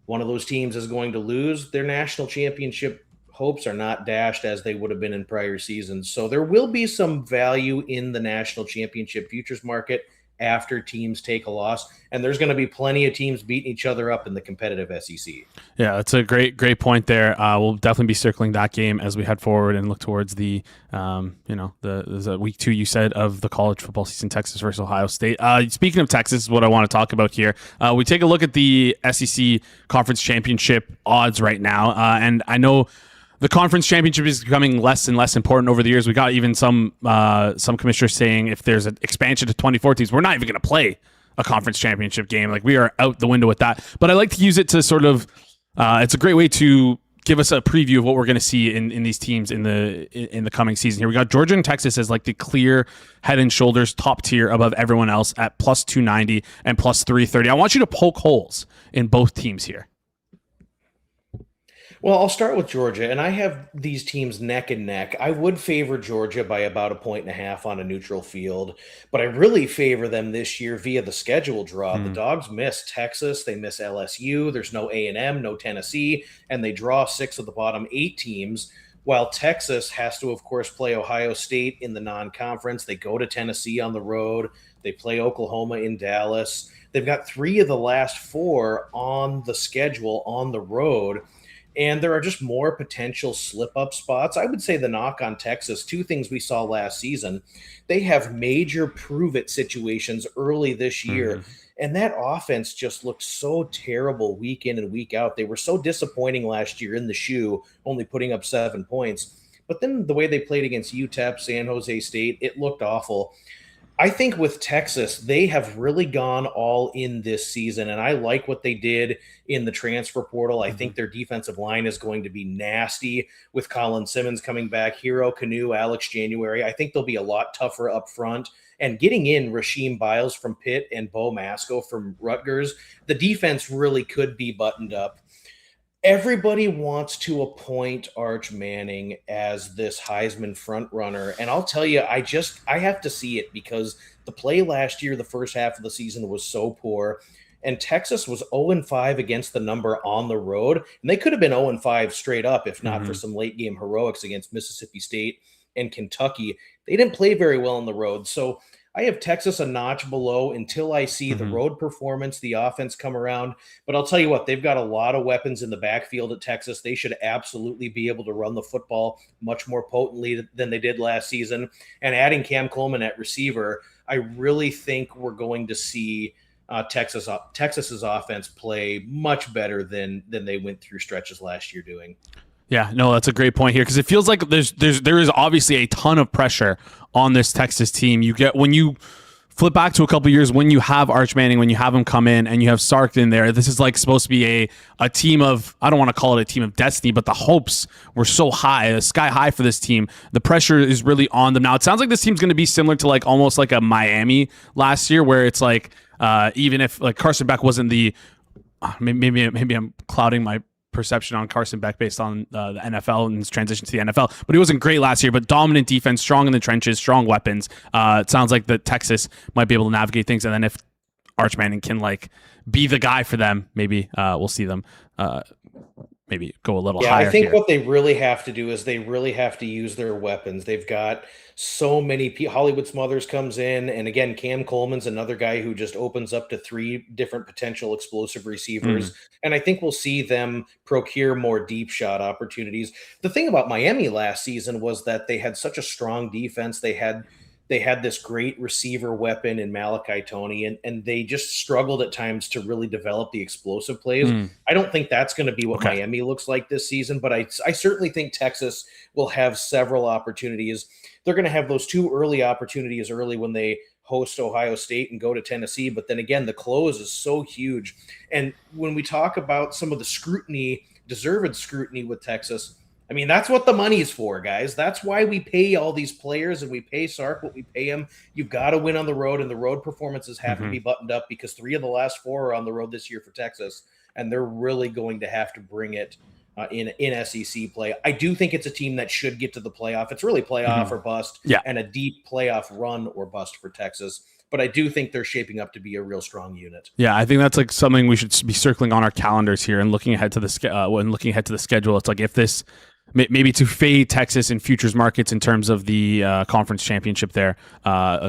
One of those teams is going to lose. Their national championship hopes are not dashed as they would have been in prior seasons. So there will be some value in the national championship futures market after teams take a loss. And there's going to be plenty of teams beating each other up in the competitive SEC. Yeah, that's a great point there. We'll definitely be circling that game as we head forward and look towards the week 2, you said, of the college football season, Texas versus Ohio State. Speaking of Texas, is what I want to talk about here. We take a look at the SEC Conference Championship odds right now. And I know the conference championship is becoming less and less important over the years. We got even some commissioners saying if there's an expansion to 24 teams, we're not even going to play a conference championship game. We are out the window with that. But I like to use it to sort of, it's a great way to give us a preview of what we're going to see in these teams in the coming season. Here we got Georgia and Texas as the clear head and shoulders top tier above everyone else at plus 290 and plus 330. I want you to poke holes in both teams here. Well, I'll start with Georgia, and I have these teams neck and neck. I would favor Georgia by about 1.5 on a neutral field, but I really favor them this year via the schedule draw. The Dogs miss Texas, they miss LSU, there's no A&M, no Tennessee, and they draw 6 of the bottom 8 teams, while Texas has to, of course, play Ohio State in the non-conference. They go to Tennessee on the road. They play Oklahoma in Dallas. They've got 3 of the last 4 on the schedule on the road. And there are just more potential slip-up spots. I would say the knock on Texas, 2 things we saw last season. They have major prove-it situations early this year. And that offense just looked so terrible week in and week out. They were so disappointing last year in the shoe, only putting up 7 points. But then the way they played against UTEP, San Jose State, it looked awful. I think with Texas, they have really gone all in this season, and I like what they did in the transfer portal. I think their defensive line is going to be nasty with Colin Simmons coming back, Hero Canoe, Alex January. I think they'll be a lot tougher up front. And getting in Rasheem Biles from Pitt and Bo Masco from Rutgers, the defense really could be buttoned up. everybody wants to appoint Arch Manning as this Heisman front runner, and I'll tell you, I have to see it because the play last year, the first half of the season was so poor, and Texas was 0-5 against the number on the road, and they could have been 0-5 straight up if not for some late game heroics against Mississippi State and Kentucky. They didn't play very well on the road, so I have Texas a notch below until I see the road performance, the offense come around. But I'll tell you what, they've got a lot of weapons in the backfield at Texas. They should absolutely be able to run the football much more potently than they did last season. And adding Cam Coleman at receiver, I really think we're going to see Texas's offense play much better than they went through stretches last year doing. Yeah, no, that's a great point here because it feels like there is obviously a ton of pressure on this Texas team. You get when you flip back to a couple of years when you have Arch Manning, when you have him come in and you have Sark in there. This is like supposed to be a team of, I don't want to call it a team of destiny, but the hopes were so high, sky high for this team. The pressure is really on them now. It sounds like this team's going to be similar to like almost like a Miami last year, where it's like even if like Carson Beck wasn't the maybe I'm clouding my perception on Carson Beck based on the NFL and his transition to the NFL, but he wasn't great last year, but dominant defense, strong in the trenches, strong weapons. It sounds like that Texas might be able to navigate things. And then if Arch Manning can like be the guy for them, maybe we'll see them maybe go a little higher. I think here. what they really have to do is they really have to use their weapons. They've got so many Hollywood Smothers comes in, and again, Cam Coleman's another guy who just opens up to 3 different potential explosive receivers. And I think we'll see them procure more deep shot opportunities. The thing about Miami last season was that they had such a strong defense. They had this great receiver weapon in Malachi Toney, and they just struggled at times to really develop the explosive plays. I don't think that's going to be what Miami looks like this season, but I certainly think Texas will have several opportunities. They're going to have those 2 early opportunities early when they host Ohio State and go to Tennessee. But then again, the close is so huge. And when we talk about some of the scrutiny, deserved scrutiny with Texas, I mean, that's what the money's for, guys. That's why we pay all these players and we pay Sark what we pay him. You've got to win on the road, and the road performances have to be buttoned up because 3 of the last 4 are on the road this year for Texas, and they're really going to have to bring it in SEC play. I do think it's a team that should get to the playoff. It's really playoff or bust, and a deep playoff run or bust for Texas. But I do think they're shaping up to be a real strong unit. Yeah, I think that's like something we should be circling on our calendars here and looking ahead to the schedule. It's like if this maybe to fade Texas in futures markets in terms of the conference championship there,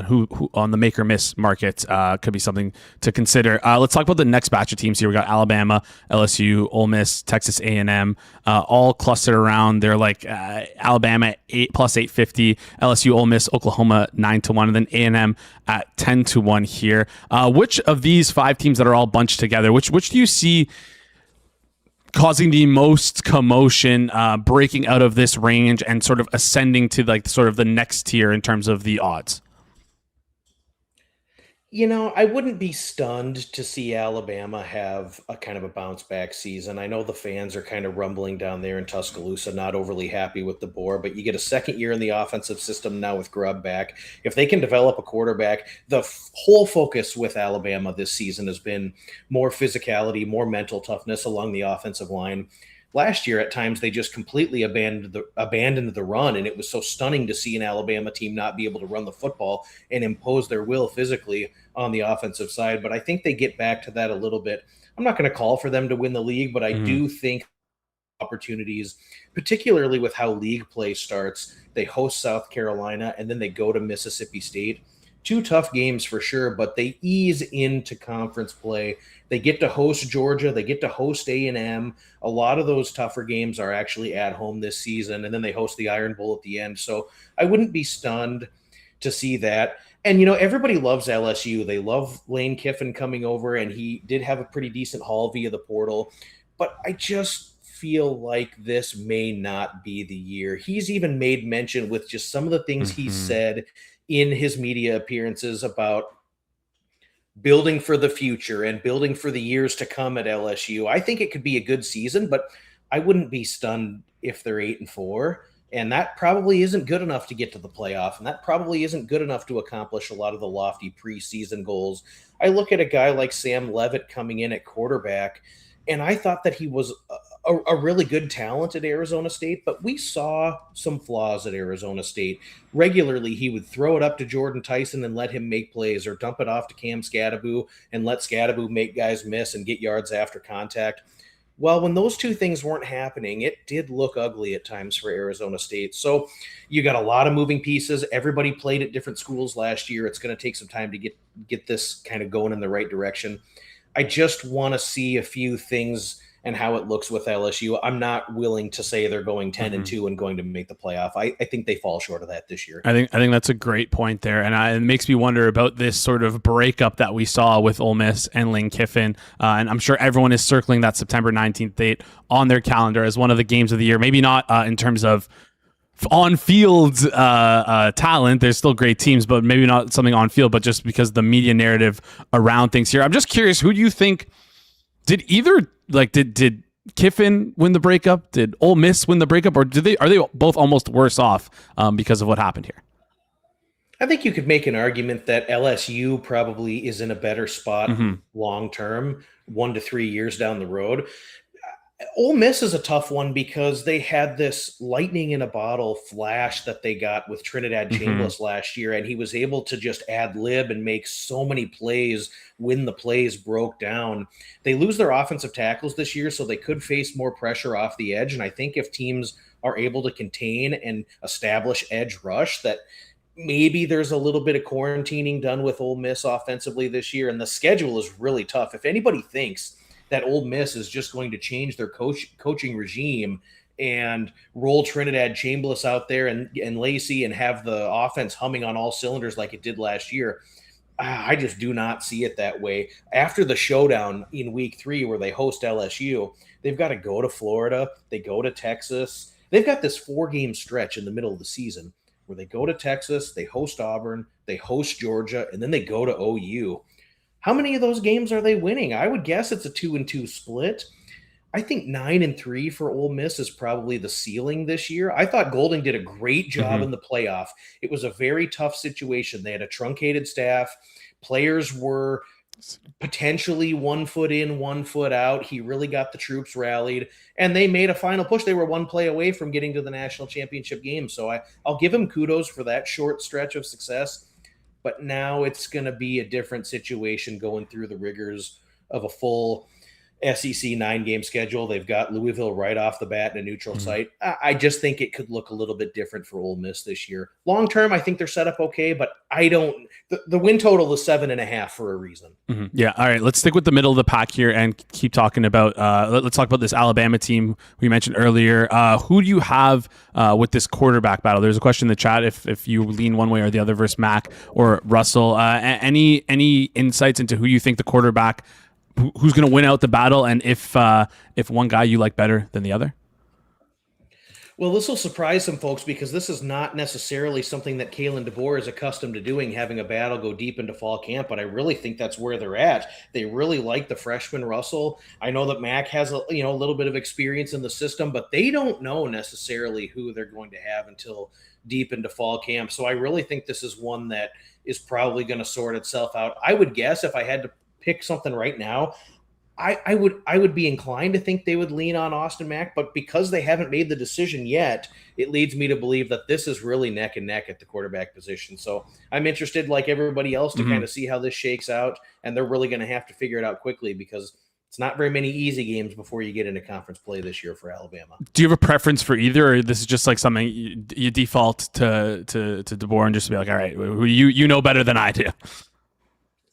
who on the make or miss market could be something to consider. Let's talk about the next batch of teams here. We got Alabama, LSU, Ole Miss, Texas A&M, all clustered around. They're like Alabama 8 plus 850, LSU, Ole Miss, Oklahoma 9-1, and then A&M at 10-1 here. Which of these 5 teams that are all bunched together, which do you see causing the most commotion, breaking out of this range and sort of ascending to like sort of the next tier in terms of the odds? You know, I wouldn't be stunned to see Alabama have a kind of a bounce back season. I know the fans are kind of rumbling down there in Tuscaloosa, not overly happy with DeBoer, but you get a second year in the offensive system now with Grubb back. If they can develop a quarterback, the whole focus with Alabama this season has been more physicality, more mental toughness along the offensive line. Last year, at times, they just completely abandoned the run, and it was so stunning to see an Alabama team not be able to run the football and impose their will physically on the offensive side. But I think they get back to that a little bit. I'm not going to call for them to win the league, but I do think opportunities, particularly with how league play starts. They host South Carolina, and then they go to Mississippi State. 2 tough games for sure, but they ease into conference play. They get to host Georgia. They get to host A&M. A lot of those tougher games are actually at home this season, and then they host the Iron Bowl at the end. So I wouldn't be stunned to see that. And, you know, everybody loves LSU. They love Lane Kiffin coming over, and he did have a pretty decent haul via the portal. But I just feel like this may not be the year. He's even made mention with just some of the things he said in his media appearances about building for the future and building for the years to come at LSU. I think it could be a good season, but I wouldn't be stunned if they're 8-4. And that probably isn't good enough to get to the playoff. And that probably isn't good enough to accomplish a lot of the lofty preseason goals. I look at a guy like Sam Leavitt coming in at quarterback, and I thought that he was a really good talent at Arizona State, but we saw some flaws at Arizona State. Regularly, he would throw it up to Jordan Tyson and let him make plays, or dump it off to Cam Scadaboo and let Scadaboo make guys miss and get yards after contact. Well, when those two things weren't happening, it did look ugly at times for Arizona State. So you got a lot of moving pieces. Everybody played at different schools last year. It's going to take some time to get this kind of going in the right direction. I just want to see a few things and how it looks with LSU. I'm not willing to say they're going 10-2 and going to make the playoff. I think they fall short of that this year. I think that's a great point there, and it makes me wonder about this sort of breakup that we saw with Ole Miss and Lane Kiffin. And I'm sure everyone is circling that September 19th date on their calendar as one of the games of the year. Maybe not in terms of on-field talent. There's still great teams, but maybe not something on field, but just because the media narrative around things here. I'm just curious, who do you think did Kiffin win the breakup? Did Ole Miss win the breakup, or are they both almost worse off because of what happened here? I think you could make an argument that LSU probably is in a better spot long term, 1 to 3 years down the road. Ole Miss is a tough one because they had this lightning in a bottle flash that they got with Trinidad Chambliss last year, and he was able to just ad lib and make so many plays when the plays broke down. They lose their offensive tackles this year, so they could face more pressure off the edge, and I think if teams are able to contain and establish edge rush, that maybe there's a little bit of quarantining done with Ole Miss offensively this year, and the schedule is really tough. If anybody thinks that Ole Miss is just going to change their coaching regime and roll Trinidad Chambliss out there and Lacey and have the offense humming on all cylinders like it did last year, I just do not see it that way. After the showdown in week 3 where they host LSU, they've got to go to Florida, they go to Texas. They've got this 4-game stretch in the middle of the season where they go to Texas, they host Auburn, they host Georgia, and then they go to OU. How many of those games are they winning? I would guess it's a 2-2 split. I think 9-3 for Ole Miss is probably the ceiling this year. I thought Golding did a great job in the playoff. It was a very tough situation. They had a truncated staff. Players were potentially 1 foot in, 1 foot out. He really got the troops rallied, and they made a final push. They were 1 play away from getting to the national championship game. So I'll give him kudos for that short stretch of success. But now it's going to be a different situation going through the rigors of a full SEC 9-game schedule. They've got Louisville right off the bat in a neutral site. I just think it could look a little bit different for Ole Miss this year. Long term, I think they're set up okay, but the win total is 7.5 for a reason. Yeah. All right. Let's stick with the middle of the pack here and keep talking about, let's talk about this Alabama team we mentioned earlier. Who do you have with this quarterback battle? There's a question in the chat if you lean one way or the other versus Mac or Russell. Any insights into who you think the quarterback, who's going to win out the battle, and if one guy you like better than the other? Well, this will surprise some folks because this is not necessarily something that Kalen DeBoer is accustomed to doing, having a battle go deep into fall camp, but I really think that's where they're at. They really like the freshman Russell. I know that Mac has a little bit of experience in the system, but they don't know necessarily who they're going to have until deep into fall camp. So I really think this is one that is probably going to sort itself out. I would guess if I had to pick something right now, I would be inclined to think they would lean on Austin Mack, but because they haven't made the decision yet, it leads me to believe that this is really neck and neck at the quarterback position. So I'm interested, like everybody else, to kind of see how this shakes out, and they're really going to have to figure it out quickly because it's not very many easy games before you get into conference play this year for Alabama. Do you have a preference for either, or this is just like something you default to DeBoer and just be like, all right, who you know better than I do?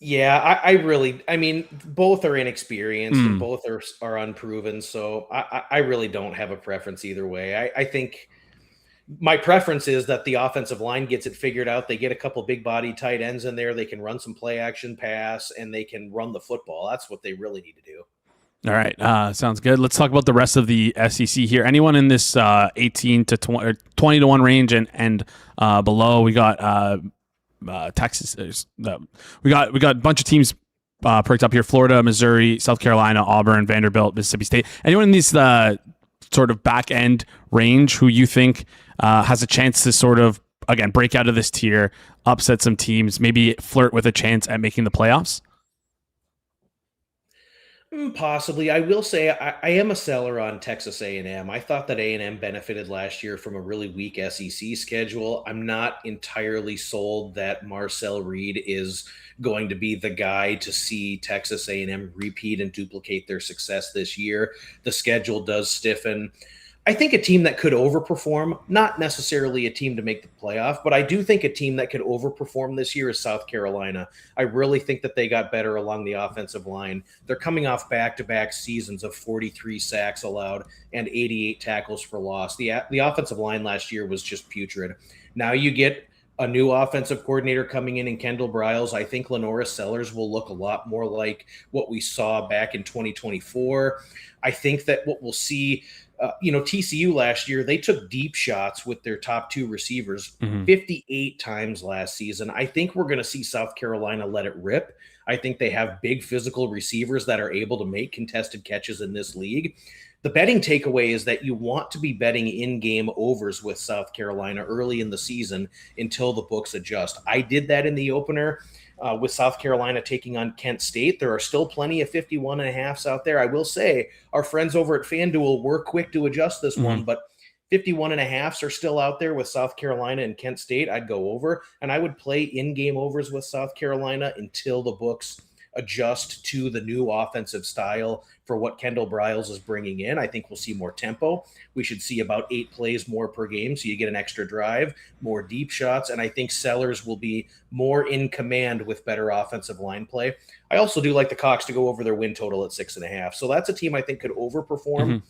Yeah, I mean, both are inexperienced and both are unproven. So I really don't have a preference either way. I think my preference is that the offensive line gets it figured out. They get a couple big body tight ends in there. They can run some play action pass and they can run the football. That's what they really need to do. All right. Sounds good. Let's talk about the rest of the SEC here. Anyone in this 18 to 20 or 20 to 1 range and below? We got Texas. We got a bunch of teams pricked up here: Florida, Missouri, South Carolina, Auburn, Vanderbilt, Mississippi State. Anyone in these sort of back end range who you think has a chance to sort of, again, break out of this tier, upset some teams, maybe flirt with a chance at making the playoffs? Possibly. I will say I am a seller on Texas A&M. I thought that A&M benefited last year from a really weak SEC schedule. I'm not entirely sold that Marcel Reed is going to be the guy to see Texas A&M repeat and duplicate their success this year. The schedule does stiffen. I think a team that could overperform, not necessarily a team to make the playoff, but I do think a team that could overperform this year is South Carolina. I really think that they got better along the offensive line. They're coming off back-to-back seasons of 43 sacks allowed and 88 tackles for loss. The offensive line last year was just putrid. Now you get a new offensive coordinator coming in Kendall Briles. I think Lenora Sellers will look a lot more like what we saw back in 2024. I think that what we'll see – TCU last year, they took deep shots with their top two receivers 58 times last season. I think we're going to see South Carolina let it rip. I think they have big physical receivers that are able to make contested catches in this league. The betting takeaway is that you want to be betting in-game overs with South Carolina early in the season until the books adjust. I did that in the opener. With South Carolina taking on Kent State. There are still plenty of 51.5s out there. I will say our friends over at FanDuel were quick to adjust this one, but 51.5s are still out there with South Carolina and Kent State. I'd go over, and I would play in-game overs with South Carolina until the books adjust to the new offensive style for what Kendall Briles is bringing in. I think we'll see more tempo. We should see about 8 plays more per game, so you get an extra drive, more deep shots, and I think Sellers will be more in command with better offensive line play. I also do like the Cox to go over their win total at 6.5, so that's a team I think could overperform.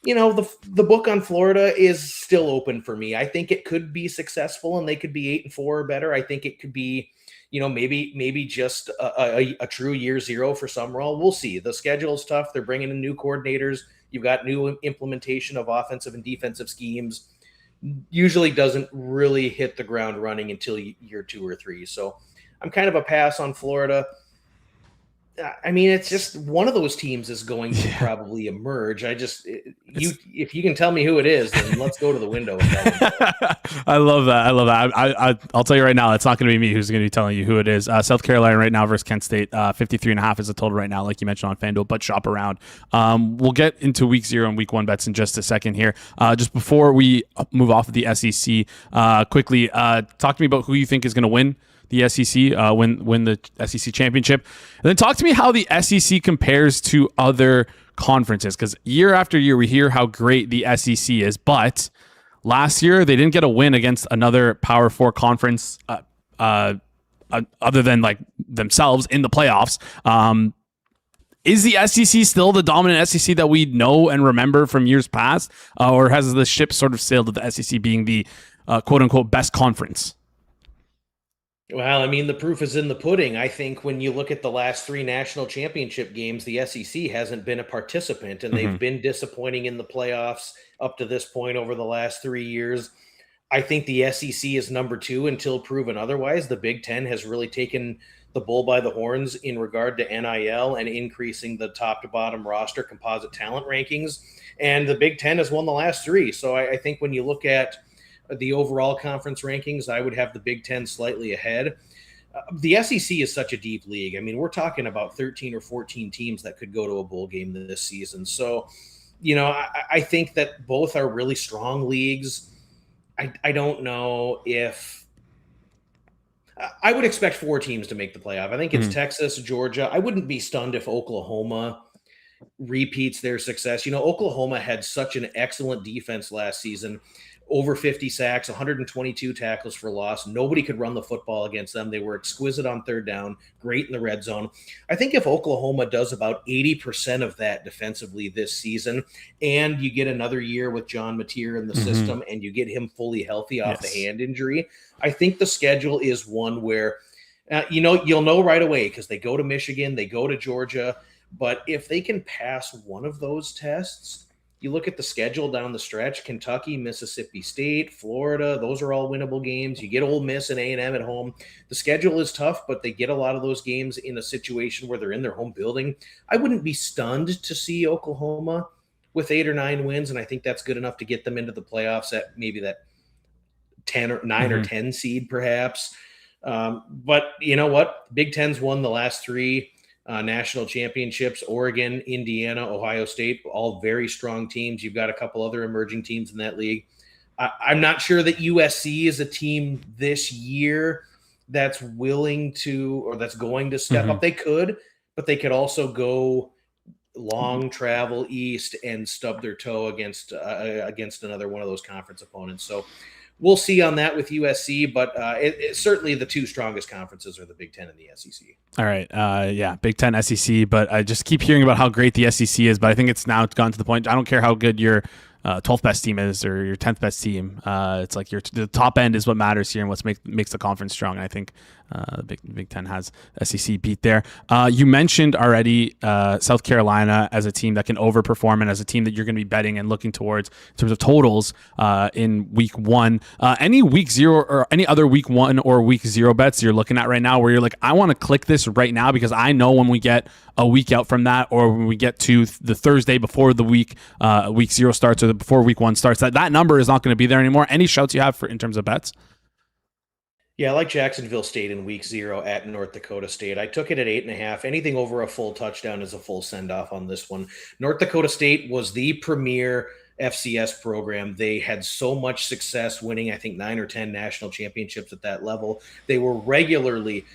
The book on Florida is still open for me. I think it could be successful, and they could be 8-4 or better. I think it could be maybe just a true year zero for Summerall. We'll see. The schedule is tough. They're bringing in new coordinators. You've got new implementation of offensive and defensive schemes. Usually doesn't really hit the ground running until year 2 or 3. So I'm kind of a pass on Florida. I mean, it's just one of those teams is going to probably emerge. If you can tell me who it is, then let's go to the window. I love that. I'll tell you right now, it's not going to be me who's going to be telling you who it is. South Carolina right now versus Kent State, 53.5 is the total right now, like you mentioned on FanDuel, but shop around. We'll get into week 0 and week 1 bets in just a second here. Just before we move off of the SEC, quickly, talk to me about who you think is going to win the SEC, win the SEC championship. And then talk to me how the SEC compares to other conferences, because year after year we hear how great the SEC is, but last year they didn't get a win against another Power 4 conference other than like themselves in the playoffs. Is the SEC still the dominant SEC that we know and remember from years past, or has the ship sort of sailed to the SEC being the quote-unquote best conference? Well, I mean, the proof is in the pudding. I think when you look at the last 3 national championship games, the SEC hasn't been a participant, and they've been disappointing in the playoffs up to this point over the last 3 years. I think the SEC is number 2 until proven otherwise. The Big Ten has really taken the bull by the horns in regard to NIL and increasing the top to bottom roster composite talent rankings. And the Big Ten has won the last 3. So I think when you look at the overall conference rankings, I would have the Big Ten slightly ahead. The SEC is such a deep league. I mean, we're talking about 13 or 14 teams that could go to a bowl game this season. So, I think that both are really strong leagues. I don't know if I would expect 4 teams to make the playoff. I think it's Texas, Georgia. I wouldn't be stunned if Oklahoma repeats their success. Oklahoma had such an excellent defense last season. Over 50 sacks, 122 tackles for loss. Nobody could run the football against them. They were exquisite on third down, great in the red zone. I think if Oklahoma does about 80% of that defensively this season, and you get another year with John Mateer in the system, and you get him fully healthy off the hand injury, I think the schedule is one where, you'll know right away because they go to Michigan, they go to Georgia. But if they can pass one of those tests, you look at the schedule down the stretch, Kentucky, Mississippi State, Florida, those are all winnable games. You get Ole Miss and A&M at home. The schedule is tough, but they get a lot of those games in a situation where they're in their home building. I wouldn't be stunned to see Oklahoma with 8 or 9 wins, and I think that's good enough to get them into the playoffs at maybe that 10 or 9 or 10 seed perhaps. But you know what? Big Ten's won the last 3. national championships. Oregon, Indiana, Ohio State, all very strong teams. You've got a couple other emerging teams in that league. I'm not sure that USC is a team this year that's willing to, or that's going to step up. They could, but they could also go long travel east and stub their toe against another one of those conference opponents. So we'll see on that with USC, but certainly the two strongest conferences are the Big Ten and the SEC. All right. Yeah, Big Ten, SEC, but I just keep hearing about how great the SEC is, but I think it's now gotten to the point, I don't care how good your 12th best team is or your 10th best team. It's like the top end is what matters here and what makes the conference strong. And I think the Big Ten has SEC beat there. You mentioned already South Carolina as a team that can overperform and as a team that you're going to be betting and looking towards in terms of totals in week 1. Any week 0 or any other week 1 or week 0 bets you're looking at right now where you're like, I want to click this right now because I know when we get a week out from that or when we get to the Thursday before the week 0 starts or before week 1 starts, that number is not going to be there anymore. Any shouts you have in terms of bets? Yeah, I like Jacksonville State in week 0 at North Dakota State. I took it at 8.5. Anything over a full touchdown is a full send-off on this one. North Dakota State was the premier FCS program. They had so much success winning, I think, 9 or 10 national championships at that level. They were regularly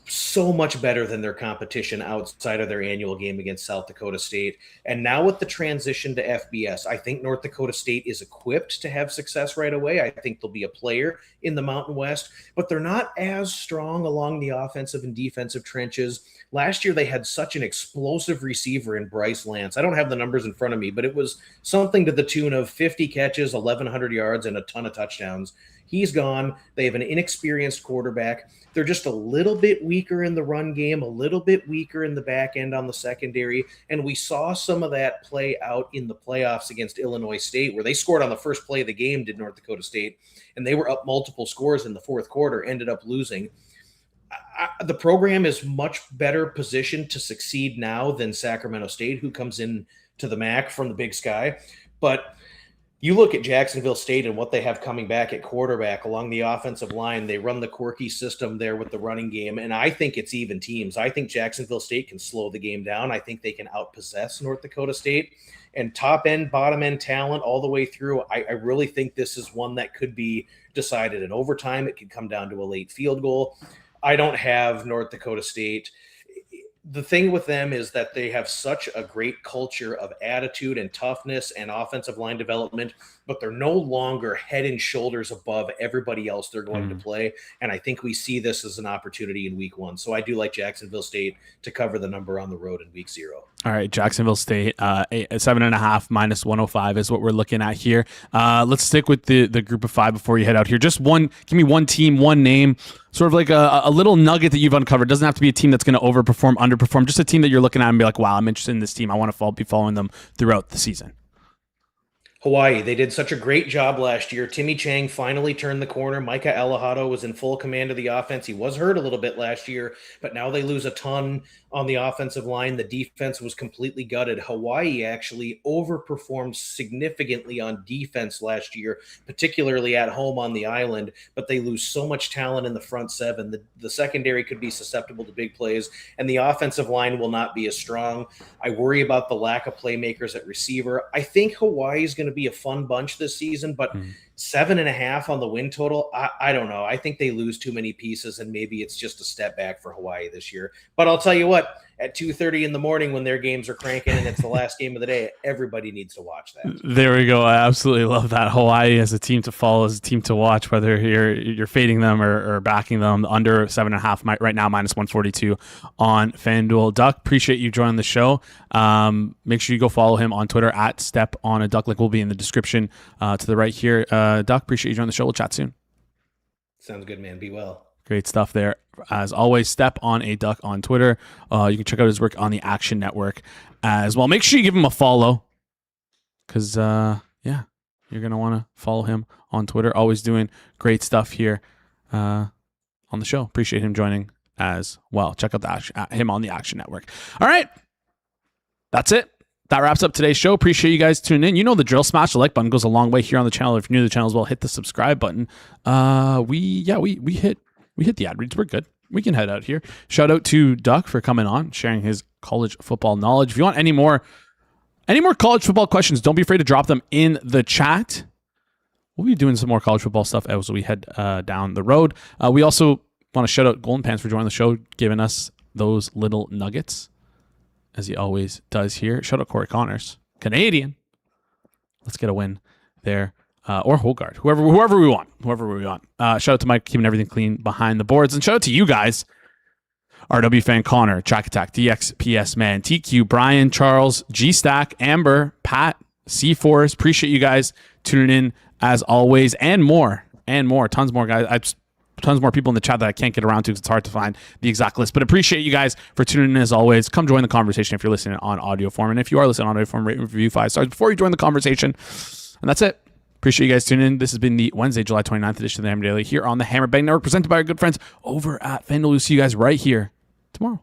so much better than their competition outside of their annual game against South Dakota State. And now with the transition to FBS, I think North Dakota State is equipped to have success right away. I think they'll be a player in the Mountain West, but they're not as strong along the offensive and defensive trenches. Last year, they had such an explosive receiver in Bryce Lance. I don't have the numbers in front of me, but it was something to the tune of 50 catches, 1,100 yards, and a ton of touchdowns. He's gone. They have an inexperienced quarterback. They're just a little bit weaker in the run game, a little bit weaker in the back end on the secondary. And we saw some of that play out in the playoffs against Illinois State, where they scored on the first play of the game, did North Dakota State, and they were up multiple scores in the fourth quarter, ended up losing. The program is much better positioned to succeed now than Sacramento State, who comes in to the MAC from the Big Sky. But you look at Jacksonville State and what they have coming back at quarterback along the offensive line. They run the quirky system there with the running game, and I think it's even teams. I think Jacksonville State can slow the game down. I think they can outpossess North Dakota State. And top end, bottom end talent all the way through, I really think this is one that could be decided in overtime. It could come down to a late field goal. I don't have North Dakota State. The thing with them is that they have such a great culture of attitude and toughness and offensive line development, but they're no longer head and shoulders above everybody else they're going to play. And I think we see this as an opportunity in week 1. So I do like Jacksonville State to cover the number on the road in week 0. All right, Jacksonville State, 7.5 minus 105 is what we're looking at here. Let's stick with the group of 5 before you head out here. Just give me one team, one name, sort of like a little nugget that you've uncovered. It doesn't have to be a team that's going to overperform, underperform, just a team that you're looking at and be like, wow, I'm interested in this team. I want to be following them throughout the season. Hawaii, they did such a great job last year. Timmy Chang finally turned the corner. Micah Alejado was in full command of the offense. He was hurt a little bit last year, but now they lose a ton on the offensive line. The defense was completely gutted. Hawaii actually overperformed significantly on defense last year, particularly at home on the island, but they lose so much talent in the front 7. The secondary could be susceptible to big plays, and the offensive line will not be as strong. I worry about the lack of playmakers at receiver. I think Hawaii is going to be a fun bunch this season, but 7.5 on the win total, I don't know. I think they lose too many pieces, and maybe it's just a step back for Hawaii this year. But I'll tell you what, at 2:30 in the morning when their games are cranking and it's the last game of the day, everybody needs to watch that. There we go. I absolutely love that. Hawaii as a team to follow, as a team to watch, whether you're fading them or backing them. Under 7.5 right now, minus 142 on FanDuel. Duck, appreciate you joining the show. Make sure you go follow him on Twitter at StepOnADuck. Link will be in the description to the right here. Duck, appreciate you joining the show. We'll chat soon. Sounds good, man. Be well. Great stuff there. As always, Step on a Duck on Twitter. You can check out his work on the Action Network as well. Make sure you give him a follow because, you're going to want to follow him on Twitter. Always doing great stuff here on the show. Appreciate him joining as well. Check out him on the Action Network. All right. That's it. That wraps up today's show. Appreciate you guys tuning in. You know the drill. Smash the like button. Goes a long way here on the channel. If you're new to the channel as well, hit the subscribe button. We hit the ad reads. We're good. we can head out here. Shout out to Duck for coming on, sharing his college football knowledge. If you want any more college football questions, don't be afraid to drop them in the chat. We'll be doing some more college football stuff as we head down the road. We also want to shout out Golden Pants for joining the show, giving us those little nuggets, as he always does here. Shout out Corey Connors, Canadian. Let's get a win there. Or Hogard, whoever we want. Shout out to Mike, keeping everything clean behind the boards. And shout out to you guys, RW Fan Connor, Track Attack, DXPS Man, TQ, Brian, Charles, G-Stack, Amber, Pat, C4s. Appreciate you guys tuning in as always, and more. Tons more guys. Tons more people in the chat that I can't get around to because it's hard to find the exact list. But appreciate you guys for tuning in as always. Come join the conversation if you're listening on audio form. And if you are listening on audio form, rate and review 5 stars before you join the conversation. And that's it. Appreciate you guys tuning in. This has been the Wednesday, July 29th edition of the Hammer Daily here on the Hammer Bang Network, presented by our good friends over at FanDuel. We'll see you guys right here tomorrow.